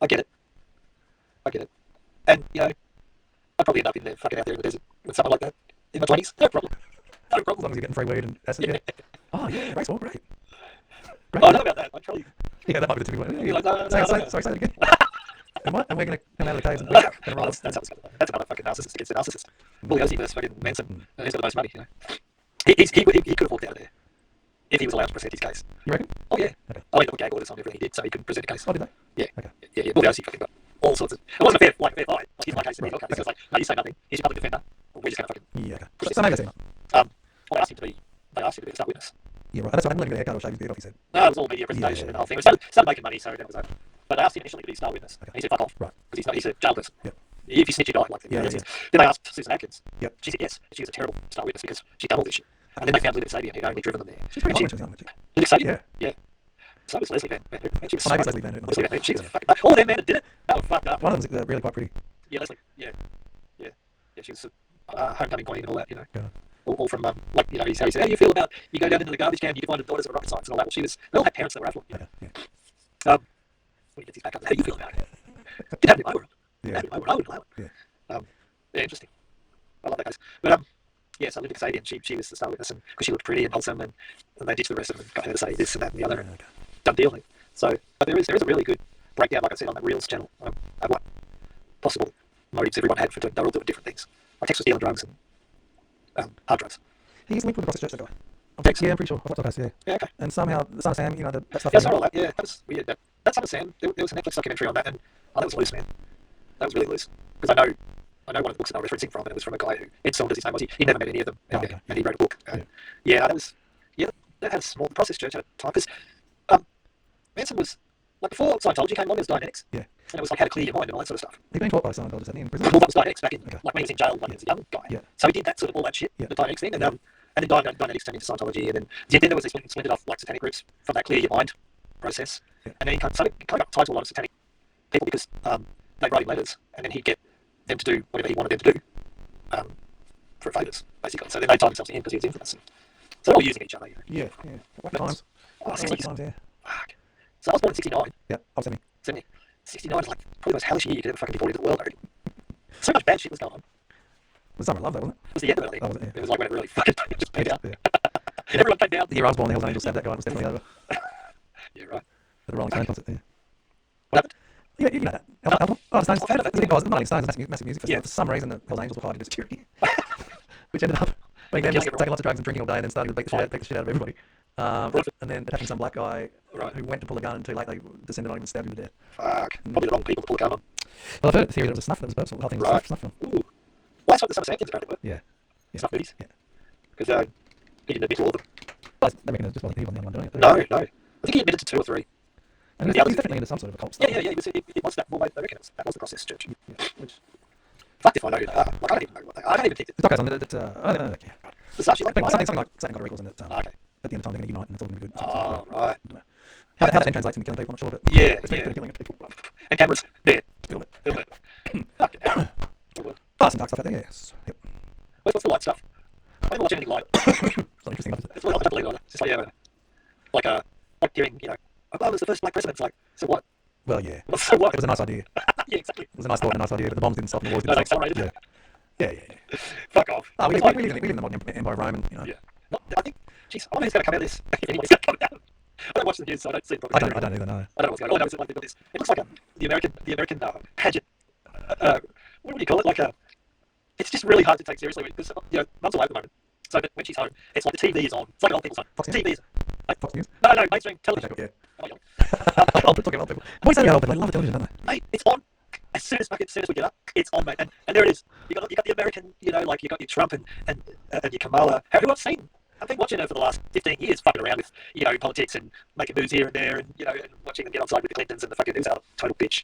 I get it. And, I'd probably end up in there, fucking out there in the desert with someone like that in my 20s. No problem. No As problem. long as you're getting free weed and acid. Yeah. Oh, yeah, raceball, great. Oh, I know about that. I'd probably... Yeah, that might be the typical one. You're like, no. Sorry, say it again. And we're going to come out of the caves and That's how it's going. That's another fucking narcissist against a narcissist. Bugliosi versus fucking Manson. He's got the most money, He could have walked out of there if he was allowed to present his case. You reckon? Oh, yeah. Okay. I mean, put gag orders on everything he did so he could present a case. Oh, did they? Yeah. Okay. Yeah. Bugliosi fucking got all sorts of... It wasn't a fair fight. Like, here's my case. And okay. So it's like, no, you say nothing. Here's your public defender. Or we're just going to fucking... Yeah, okay. Push this So maybe that's it. well, they asked him to be a star witness. Yeah, right. That's why I didn't let him get a haircut or shave his beard off, he said. No, it was all media presentation and the whole thing. It started making money, so that was over. But they asked him initially to be a star witness. Okay. And he said, fuck off. Right. Because he's a jail person. Yep. If you snitch, you die. Like, Yeah. Then they asked Susan Atkins. Yep. She said yes. She was a terrible star witness because she'd done all this shit. And then they found Linda Sabian, who'd only driven them there. She's pretty hot when she was young, wasn't she? Linda Sabian? Yeah. So was Leslie Van Houten. She was Oh, maybe smart. Leslie Van Houten. Leslie Van Houten. She was a fucking... All them men that did it, that was fucked up. One of them's really quite pretty. Yeah, Leslie. Yeah, she was a homecoming queen and all that, Yeah. All from, like, how you say, how do you feel about, you go down into the garbage can, you find the daughters of rocket science and all that. Well, they all had parents that were affluent. Okay. Yeah. When he gets his back up, how do you feel about it? It happened in my world. Yeah. I wouldn't allow it. Yeah. Yeah, interesting. I love that guys. But, so Linda Kasabian, she was the star witness, and because she looked pretty and wholesome, and they ditched the rest of them and got her to say this and that and the other, and done deal. So, but there is a really good breakdown, like I said, on that Reels channel, of what possible motives everyone had for doing. They were all doing different things. Like Tex was dealing drugs and hard drugs. He's linked with the Cross Church, that guy. Tex? Yeah, I'm pretty sure. I thought so, yeah. Yeah, okay. And somehow, the Son of Sam, that stuff. Yeah, I saw all that. Yeah, that was weird. That's Son of Sam. There was a Netflix documentary on that, and that was loose, man. That was really loose. Because I know one of the books that I was referencing from, and it was from a guy who, Ed Saunders, his name was, he never met any of them, and, okay. And he wrote a book. That had a small, the Process Church at a time, because Manson was, like before Scientology came along, it was Dianetics. Yeah. And it was like how to clear your mind and all that sort of stuff. He'd been taught by Scientologists, hadn't he, in prison? Well, that was Dianetics back in, Okay. like when he was in jail, when he was a young guy. Yeah. So he did that sort of all that shit, Yeah. the Dianetics thing, and then Dianetics turned into Scientology, and then there was this splintered off like satanic groups from that clear your mind process. Yeah. And then he kind of got tied to a lot of satanic people because they wrote him letters, and then he'd get them to do whatever he wanted them to do for favours, basically. So then they tied themselves to him because he was infamous. And so they're all using each other. Yeah. What times? Oh, 60s. Times, yeah. Fuck. So I was born in 69. Yeah, I was 70. 69 is like probably the most hellish year you could ever fucking be born into the world, I reckon. So much bad shit was going on. It was Summer of Love, though, wasn't it? It was the end of it, I think. Oh, was it? Yeah. It was like when it really fucking just came down. Yeah. Everyone came down. The year I was born, the Hells Angels stabbed that guy. It was definitely over. Yeah, right. At the Rolling Stone concert, yeah. What happened? You know that. Oh, the Stones. I've heard of it. The big guys, the Rolling Stones, a massive music festival. Yeah. For some reason, the Hells Angels were fighting to security. Which ended up being them Killing just taking lots of drugs and drinking all day and then starting to beat the shit out of everybody. Right. And then attacking some black guy Right. who went to pull a gun and too late they descended on him and stabbed him to death. Fuck. Probably the wrong people to pull a gun on. Well, I've heard the theory that it was a snuff, that was a personal, the whole thing was Right. a snuff film. Ooh. Well, that's what the Summer Sampkins apparently were. Yeah. Snuff movies. Yeah. Because he didn't admit to all of them. Well, they reckon it was just he wasn't the only one doing it. No. I think he admitted to 2 or 3. And the he's others- definitely into some sort of a cult stuff. Yeah. It was that. Well, they reckon that was the Process Church. Yeah. Which, Fuck if I know who they are. Like, I don't even know what they are. I don't even think the doc goes on that, I don't know, yeah. the stuff she's like. Something like Satan got a record and that Okay. at the end of time they're going to unite and it's all going to be good. Oh, right. How that then translates into killing people, I'm not sure, but Yeah, it's yeah. killing people. And cameras. There. Film it. Film it. Fucking hell. Oh, some dark stuff out there, yes. Yep. What's the light stuff? I never watch anything light. It's not interesting enough, is it? It's really, I don't believe it. It's just like hearing, oh, it was the first black president. It's like, so what? Well, yeah. Well, so what? It was a nice idea. Yeah, exactly. It was a nice thought and a nice idea, but the bombs didn't stop and the wars No, didn't they stop. accelerated. Yeah. Fuck off. Oh, we It's live like- in the modern empire of Rome and, Yeah. I think, jeez, I wonder who's going to come out of this. If anybody's going to come out. I don't watch the news, so I don't see it properly. I don't either know. I don't know what's going on. All I know is that, like, they've got this. It looks like the American pageant. What do you call it? Like it's just really hard to take seriously because Mum's away at the moment. So that when she's home, it's like the TV is on. It's like an old people's home. Fox News? TV is. Like, Fox News? no, mainstream television. Yeah. Oh, yeah. I'll talk about old people. Boys say old people, they love television, don't they? Mate, it's on. As soon as we get up, it's on, mate. And there it is. You got the American, like you got your Trump and your Kamala, who I've seen. I've been watching her for the last 15 years, fucking around with politics and making moves here and there, and and watching them get on side with the Clintons and the fucking who's out total bitch.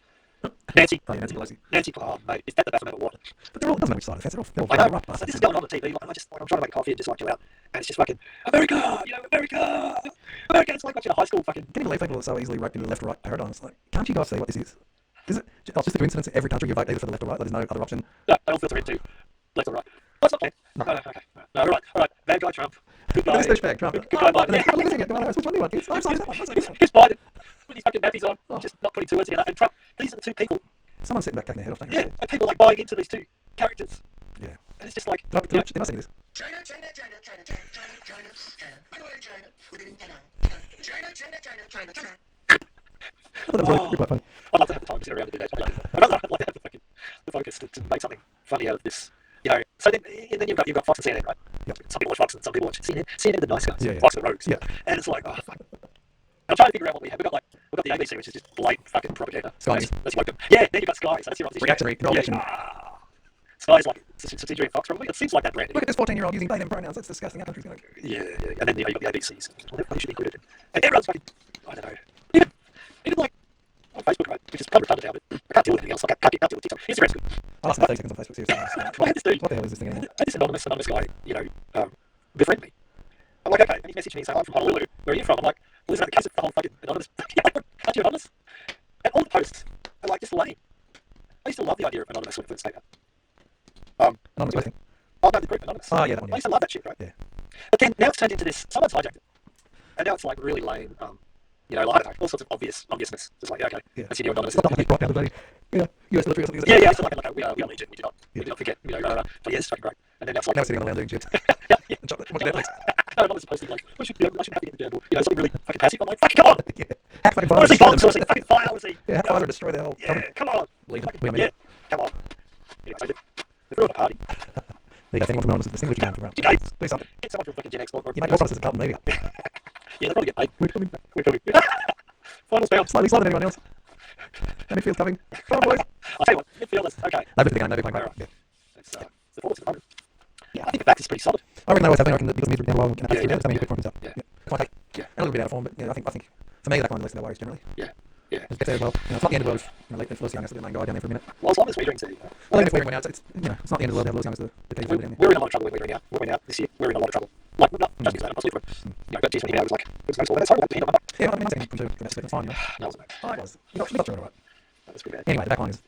Nancy. Oh, yeah, Nancy Pelosi. Nancy. Oh, mate, is that the Baphomet Award? But they're all, it doesn't matter which side of the fence, they're all I know. rough So bastards. this is going on TV, and I'm trying to make coffee and just chill out, and it's just fucking America, America. It's like watching a high school fucking. Can you believe people are so easily roped into the left or right paradigm? It's like, can't you guys see what this is? Is it just a coincidence that every country you vote either for the left or right? There's no other option. No, they all filter into left or right. That's not fair. No, okay. No, all right. Bad guy Trump. Good guy. Douchebag Trump. Good guy Biden. Yeah. Look at it. Which one do you want? Here's Biden. With his fucking nappies on, just not putting two words together. And Trump, these are the two people. Someone's sitting back taking their head off. Yeah, and people like buying into these two characters. Yeah. And it's just like, Did I say this? China. I go to China. China. I thought that was really quite funny. I'd love to have the time to sit around and do that. I'd love to have the focus to make something funny out of this. So then you've got Fox and CNN, right? Yep. Some people watch Fox and some people watch CNN. CNN are the nice guys. Yeah. Fox are the rogues. Yeah. And it's like, oh fuck. I'm trying to figure out what we have. We've got the ABC, which is just blatant fucking propaganda. Sky. That's woke them. Yeah, then you've got Sky. So that's your opposition. Reaction. Sky's like a subsidiary of Fox, probably. It seems like that brand. Look at this 14-year-old using they them pronouns. That's disgusting. Our country's going to... Yeah. And then you've got the ABCs. They should be included. And everyone's fucking, I don't know. Even like on Facebook, right? Which is kind of retarded now, but I can't deal with anything else. I can't deal with TikTok. Instagram's good. I lost 30 seconds on Facebook, seriously. I had this dude. What the hell is this thing anymore? I had this anonymous guy, befriend me. I'm like, okay, and he's messaging me saying, I'm from Honolulu. Where are you from? I'm like, well, isn't that the case of the whole fucking anonymous? Aren't you anonymous? And all the posts are like just lame. I used to love the idea of anonymous when it first came out. Anonymous posting. Oh, no, the group anonymous. Oh, yeah, that one. I used to love that shit, right? Yeah. But then now it's turned into this. Someone's hijacked it, and now it's like really lame. Like, I don't know, all sorts of obviousness. It's like, okay, Yeah. that's your new anonymous. It's not like brought down the bloody, US military or something. Yeah, it's like we are legion. We do not forget. But yeah, it's fucking great. And then now it's like Now we're sitting on the land doing chips. yeah. And chocolate. Watching Netflix. No, I'm supposed to be like, I shouldn't have to get the journal. Something really fucking passive. I'm like, fucking come on. Yeah. Hack fucking I want to fire. see bombs. I want to see fucking fire. I want to see. Yeah, hack fire and destroy their whole Yeah, company. come on. Leave Fucking- them. Yeah, come on. Anyway, so they threw it at a party. There you go. If anyone from Anonymous is listening, what you can do. Okay, Do something. get someone from fucking Gen X or You make more promises to Carlton Media. yeah, they'll probably get paid. We're coming. We're coming. Finals bound. Slightly slower than anyone else. And midfield's coming. Come on, boys. I'll tell you what, midfielders, okay. No, but again, no, they're playing great. Yeah. It's the forwards at the moment. Yeah, I think the back is pretty solid. I reckon they always have been. I reckon because Midfield down the line can have Yeah. something to put for himself. Yeah. Quite take. Yeah. And a little bit out of form, but I think for me that one leads to no worries generally. Yeah. It's better as well. It's not the end of the world if Lewis Young has to be the main guy down there for a minute. Well, as long as we're doing too. I think if Weir went out, it's not the end of the world to have Lewis Young as the key forward down there. We're in a lot of trouble when we're going out this year. We're in a lot of trouble. Like, not just because I don't possibly for it. But geez, when he was like, it was nice. That's horrible. He's not Yeah, I mean, I'm saying it's fine. No, it wasn't. Oh, it was. We got through it all right. That was pretty bad. Anyway, the back line is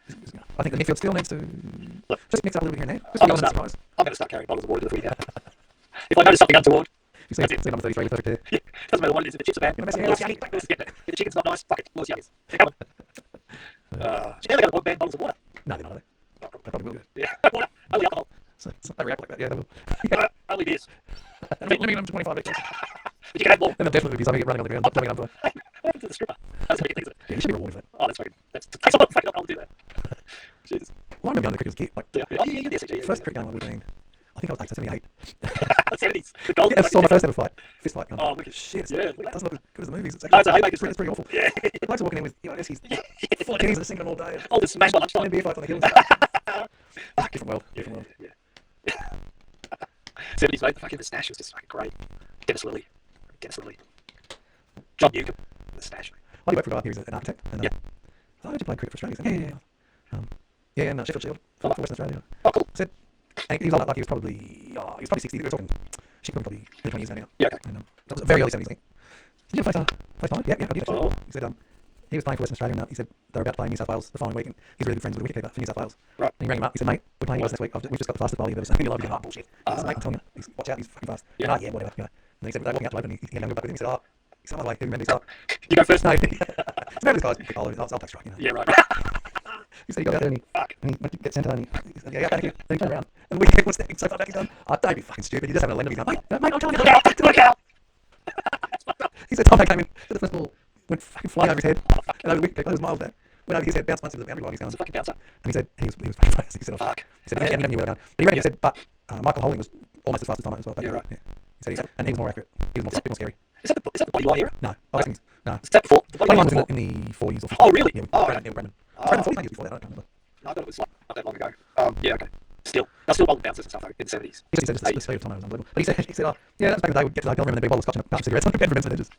I think the midfield still needs to just mix up a little bit here and there. Just I'm be going honest, guys. to start carrying bottles of water to the footy now. If I notice something untoward, You see number 33, the perfect there. yeah, doesn't matter what it is. If the chips are bad, You're messing Lewis around. Young, if the chicken's not nice, fuck it, Lewis Young's. They're coming. They got to ban bottles of water. No, they're not. They probably will. Yeah, water, only alcohol, So they react like that. Yeah, they will. only beers. Limiting them to 25 each. But you can have more. And they'll definitely be something get running on the ground. Jumping up to it. What happened to the stripper? That's how you get things. Yeah, you should be rewarded for that. Oh, that's takes a lot of fucking I'll do that. Jesus. Well, I remember going to the cricket's kit. Like, Yeah. Oh, yeah, the SCG. first cricket game I would have been, I think I was like 78. 70s. The gold. Yeah, I saw my first ever fight. Fist fight. Oh, wicked. Shit. Yeah, It doesn't look as good as the movies. It's No, it's a haymaker's it's pretty awful. Yeah. The blokes are walking in with, he's 4 kiddies are singing all day. All this smash by lunchtime. NBA fights on the hills. Different world. Different world. Yeah. 70s, mate. Fucking the Snash was just fucking great. Dennis Lilly. John Newcomb. The Snash. I did work for a guy here, he's an architect. And, Yeah. I did you play cricket for Australia? He said, yeah. And Sheffield Shield for Western Australia. Oh, cool. I said, and he was like he was probably 60. We were talking, she could probably 20 years ago now. Yeah, okay. And, that was very early 70s, I think. Did you play time? Yeah, I did actually. Oh. He said, he was playing for Western Australia and he said they're about to play New South Wales the following week and he's really good friends with the wicketkeeper for New South Wales. Right. And he rang him up, he said, mate, we're playing West next week. We've just got the fastest bowler you've ever seen. He loved it. Oh, bullshit. He said, mate, I'm telling you, watch out, he's fucking fast. Yeah. Yeah, whatever. And he said, they're walking out to open, he had a good back with him. He said, by the way, who remembers You go first. No, remember this guy's big bowler, I'll take strike, Yeah, right. He said he got out there and Fuck. he went to get centre and he said, yeah, thank you. Then he turned around and the wicket was standing so far back, he's going, don't be fucking stupid, you're just having a lender. He's going, mate, I'm trying to look out, look out. He said, Tom came in, the first ball went fucking flying over his head, and over the wicket, it was miles there. Went over his head, bounced once into the boundary line, he's going, It's a fucking bouncer. and he said, he was fucking fast. He said, Fuck. He said, he never knew where they were going. But he reckon, he said, but Michael Holding was almost as fast as Tom as well. But Yeah, right. Yeah. He said, and he was more accurate. He was a bit more scary. Is that the Bodyline era? No, I think no. Is that before? The Bodyline Bodyline was was in the 40s or 50s. Oh, really? Yeah, Oh, Brendan, okay. Brendan. Oh. Brendan 40s, maybe before that, I don't remember. No, I thought it was like not that long ago. Yeah, okay. Still bowling bouncers and stuff though in the 70s. He said just the speed of time was unbelievable. But he said, yeah, that's back in the day, we'd get to the hotel room and there'd be bottles scotch and a bunch of cigarettes on the bed for Vincent Hedges.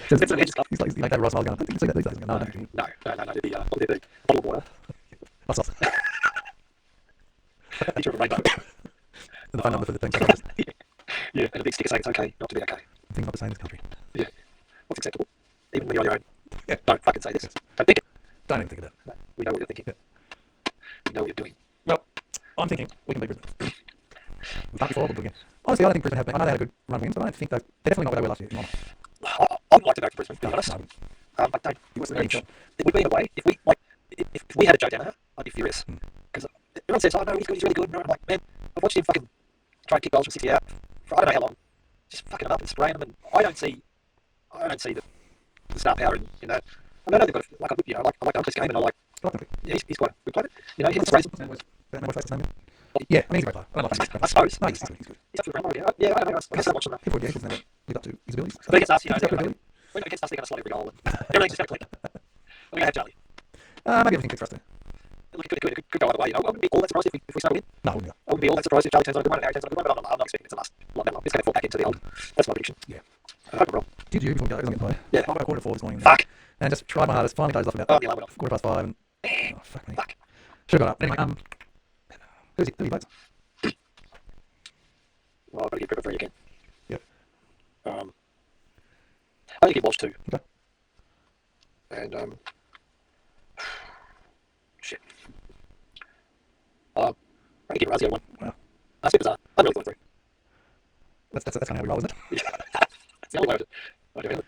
Vincent Hedges Club. He's like, they were Ross Miles going, I think you see that these days. No, I don't think you No. Did the bottle of water. That's awesome. Picture of a rainbow. And the phone number for the thing. Yeah, and a big sticker saying it's okay not to be okay. Things not the same in this country. Yeah. What's acceptable? Even when you're on your own. Yeah. Don't fucking say this. Don't think it. Don't even think of that. No, we know what you're thinking. before again. Honestly, I don't think Brisbane have been. I know they had a good run of wins, but I don't think they're definitely not what they were last year. In my mind. I would like to go to Brisbane, to be honest. No, I don't. it was It would be in a way if we had a Joe Danaher, I'd be furious because everyone says, "Oh no, he's good, he's really good." And I'm like, man, I've watched him fucking try and kick goals from 60 out for I don't know how long, just fucking them up and spraying them, and I don't see the star power in that. I know they've got I like the Uncle's game, and I like he's quite a good player. You know, he hits race. Yeah, I mean, he's a great player. I don't like him. I suppose. No, he's good. He's good. He's up for the run, yeah. I don't know. I guess I'm watching that. People would never live up to his abilities. But against us, you know, He's got ability. when against us, they're going to slot every goal, and everything's just going to click. We're going to have Charlie. Maybe everything clicks for us there. Look, it could go either way. You know, I wouldn't be all that surprised if we snuggled in. No, I wouldn't go. I wouldn't be all that surprised if Charlie turns on a good one and Harry turns on a good one, but I'm not expecting it to last long that long. It's going to fall back into the old. That's my prediction. Yeah. I hope we're wrong. Did you before we go? It was on Yeah. I got a 4:45 this morning. Fuck. And just tried my hardest. Finally dozed off about Oh, the alarm went off. 5:15. And oh, fuck me. Fuck. Should have got up. Anyway, who's he plays? Well, I've got to get Pepper 3 again. Yep. I think he was 2. Okay. And, shit. I think he was the other one. Wow. That's a bit bizarre. I really thought 3. That's kind of how we roll, isn't it? That's the only way I do it.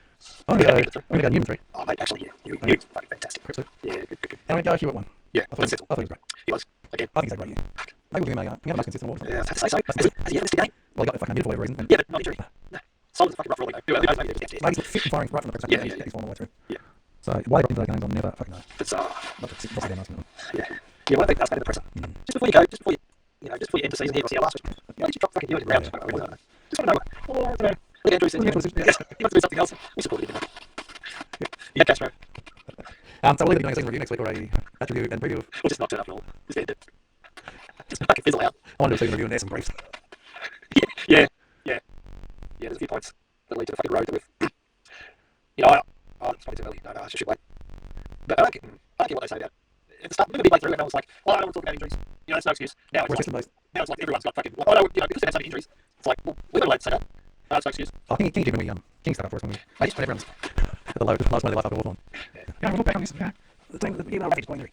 I'm going to go Newman 3. Oh, mate, actually, yeah. You fucking fantastic. Perhaps 2. Yeah, good. And I'm going to go Hugh at 1. Yeah, I thought that's he it. was great. He was, again. I think he's a great year. Maybe we'll be made. You have a nice consistent award. Yeah, I have to say so. Has he ever missed a game? Well, he got the fucking mid for whatever reason. And Yeah, but not injury. No. Solomon's a fucking rough rolling, though. Maybe he's fit and firing right from the press. Yeah. He's fallen all the way through. Yeah. So why he got into those games, I'll never fucking know. But, Not to sit down asking them. yeah. Yeah, well, I think that's maybe the presser. Just before you go, just before you end the season here, or see our last week, why did you drop fucking Ewan in round? I really don't know. Just want to know. Oh, I don't know. Look, Andrew said, he wants to do something else. We support him. Yeah, Castro. So we'll either be doing a season review next week or a match review and preview. We'll just not turn up at all. Just end it. Just fucking fizzle out. I want to do a season review and add some briefs. Yeah. There's a few points that lead to the fucking road that we've. It's probably too early. No, I should wait. But I don't get what they say about it. At the start, maybe through, and everyone's like, "Well, I don't want to talk about injuries." You know, it's no excuse. Now it's like everyone's got fucking. Like, because they had so many injuries. It's like, well, we're not allowed to say that. No, it's no excuse. I think King did when King started for us when everyone's at the last one of their life after Hawthorn. Yeah, we'll look back on this. The team that ravaged by injury.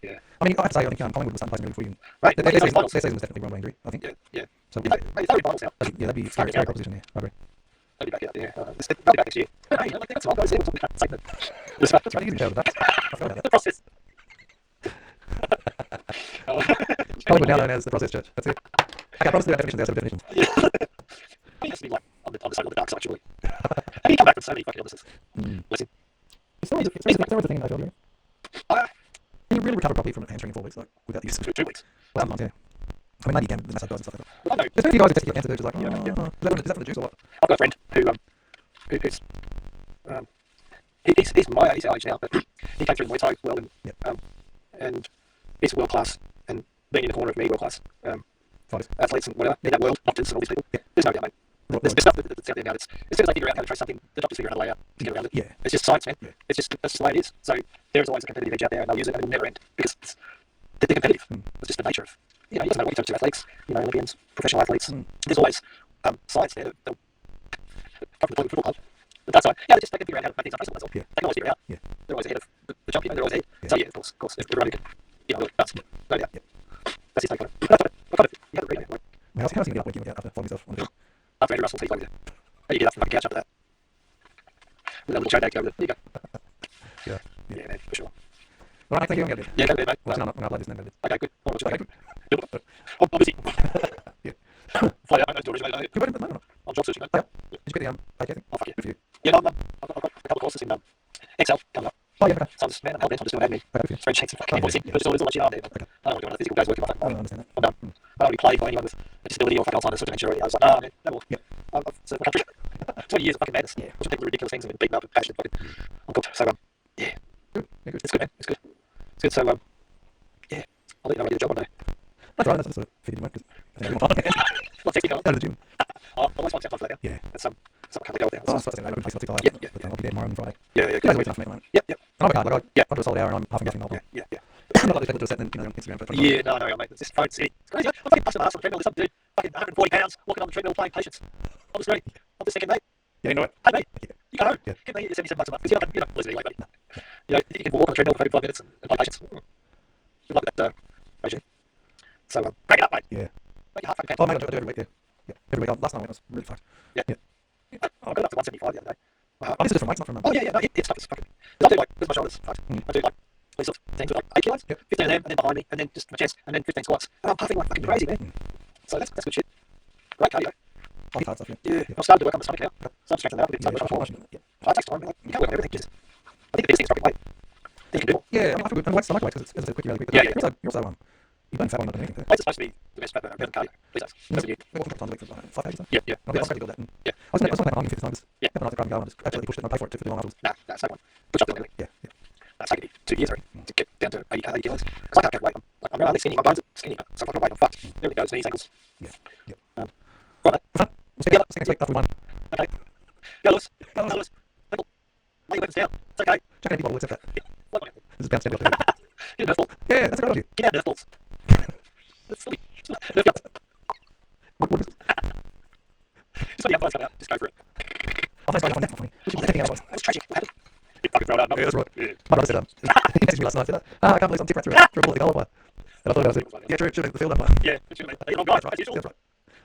Yeah. I mean, I have to say, I think Collingwood was starting to play really Right. Their season was definitely run by injury, I think. Yeah. So Maybe they're in finals now. yeah, that'd be a scary proposition. Yeah, I agree. They'll be back out there. They'll be back next year. Hey, that's some guys here. That's That's right. You can tell that. I forgot about the that. process. Collingwood now known as the Process Church. That's it. Okay, I promise to do definitions. There's some definitions. Yeah. He has to be like on the side of the dark side, surely. And he come back with so many fucking illnesses. Bless him. It's always a thing in AFL, Uh, Can you really recover properly from a hamstring in 4 weeks, like without use? 2 weeks. Well, sometimes, yeah. I mean, maybe you can, the massage guys and stuff like that. Well, I know. There's a few guys who test your cancer, they're just like, Yeah. is that from the juice or what? I've got a friend he's my age now, but he came through the Muay Thai well, and he's world class, and being in the corner of me, world class athletes and whatever, in that world, doctors and all these people. Yeah. There's no doubt, mate. There's stuff that's out there now. As soon as they figure out how to trace something, the doctors figure out how to lay out to get around it. Yeah. It's just science, man. Yeah. That's just the way it is. So there's always a competitive edge out there, and they'll use it, and it will never end because they're competitive. It's just the nature of, it doesn't matter what you turn to athletes, Olympians, professional athletes. There's always science there. They'll come from the football club. But that's right. Yeah, they can figure out how to make things untraceable. That's all. Yeah. They can always figure it out. Yeah. They're always ahead of the jump. They're always ahead. Yeah. So yeah, of course, everybody can, do it. That's no doubt. Yeah. That's his take on it. You have to read it. How's he going to get up working after following himself on the field? After Andrew Russell, he played with you. How do you get up from the fucking couch after that? With that little show back over there. There you go. Yeah, man, for sure. All right, thank you. I'm going to do it. Yeah, go there, mate. Well, I'm going to play this and then Okay, good. Hold on, Okay, good. I'm busy. Yeah. Fly out, mate. Mate. Good, but no. I'm job searching, mate. Yeah. Did you get the pay casing? Oh, fuck yeah. Good for you. Yeah, no, I've got a couple of courses in Excel coming up. Oh, yeah, okay. So I'm just, man, I'm just doing admin. Okay, good for you. Spreadsheets and fucking invoicing. Just all this shit on there. Okay. I don't want to do one of the physical days working on I it. don't understand that. I'm done. I don't really play for anyone with a disability or fucking Alzheimer's or dementia. I was like, no, man, no more. Yep. I've served my country. 20 years of fucking madness. Yeah. Watching people do ridiculous things and beaten up and passionate. Fucking, I'm good. So, yeah. Good. Yeah, good. It's good, man. It's good. It's good. So, yeah. I'll let you know when I get a job one day. That's right. That's just a figured you won't, because I think everyone's fine. Well, technically, Go to the gym. I'll always want to have fun for that. Yeah. That's something I can't let go of there. Oh, I suppose I would play something like Yeah, that. yeah. But I'll be there tomorrow and Friday. Yeah, Two days a week enough for me at the moment. Yep. I'm a card, like Yeah. I'll do a solid hour and I'm half and gassing the whole time. Yeah. I'm not like these people do a set and then, on Instagram for 20 Yeah, no, mate. It's just phone city. It's crazy. I'm fucking busting my ass on the treadmill. There's some dude, fucking 140 pounds, walking on the treadmill playing patience. On the street. I'm just thinking, mate, Yeah, you know it. hey, mate, Yeah. you go home. Yeah. Give me $77 a month. Because you're not losing anyway, buddy. You can walk on the treadmill for 5 minutes and play patience. Good luck with that regime. So, break it up, mate. Yeah. Make your heart fucking Oh, count. mate, I do every week, yeah. Yeah. Every week. Last time I went, I was really fucked. Yeah. Yeah. I got up to 175 the other day. Oh, these are different weights, not from. Oh, yeah, no, it's fucking fucking. Because I do like, with my shoulders fucked. I do like, these sorts of things with like 8 kilos, Yep. 15 of them, and then behind me, and then just my chest, and then 15 squats. And I'm puffing like fucking crazy, man. So that's good shit. Great cardio. Like hard stuff, yeah. Yeah. I've started to work on the stomach now. Started to strengthen that a bit. Yeah, Started to work on yeah. it takes time. Like, you can't work on everything. Just, I think the biggest thing is dropping weight. Then you can do more. Yeah, I mean, I feel good. And weight's stomach weight because it's quick, really quick. Yeah, yeah. You're also you burn fat when you're not doing anything. Weights are supposed to be the best fat burner in cardio these days. You That's what you know, walking a couple times a week for like 5 days. Yeah, yeah. I'll be good at that. Yeah. I was going to plan on fitness time. Yeah. Have a nice grab and go and just absolutely pushed it and I pay for it to do long afterwards. Nah, that's no one. Push up doing Yeah, yeah. That's taken me 2 years, right? To get down to 80 kilos. Because I can't get weight. I'm really skinny. My bones are skinny, but so if I got weight, I'm fucked. There we go. Knees, ankles. Yeah, yeah. Right. Fun. We'll see you next week after we won. Okay. Go, Lewis. Go, Lewis. People, lay your weapons down. It's okay. Check any people will accept that. What about it? This is bounce down. Get a Nerf ball. Yeah, that's a great idea. Get out Nerf balls. That's silly. Nerf guns. What is it? Just when the upside's coming out, just go for it. Oh, thanks, that's not funny. We should be taking out of That was tragic. What happened? You fucking throw it out. Yeah, that's right. Yeah. My brother said, he messaged me last night, said, I can't believe I'm tipped right through a bullet goal umpire. And I thought about it, I said, yeah, true, the field umpire. Yeah, it should have been. You're not guys, That's right, as usual. that's right.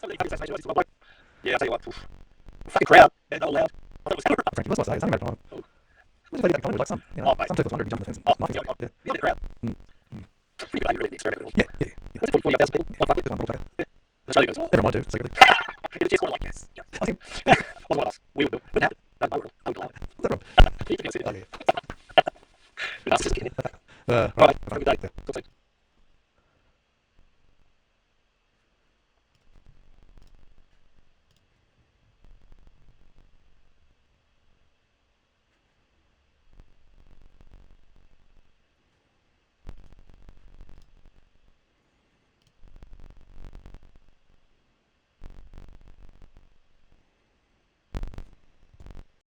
Somebody fucking assassination, this is my bloke. Yeah, I'll tell you what. Oof. Fucking crowd. Yeah, not loud. I thought it was camera. Frankly, that's what I say, it's only about time. Oh. We'll just leave it at Collingwood, like some, you know, Oh, mate. some 2 for 100 you jump the fence. Oh, Nothing. yeah, Yeah, the other crowd. Mm. Pretty good idea, really, the experiment. yeah, yeah. Yeah. What's it, 40,000 people? One fucking. Good one, ball player. Australia goes, oh, Never mind, too, secretly. the Jets were like, yes. I think Wasn't one of us. We would do it. Wouldn't happen.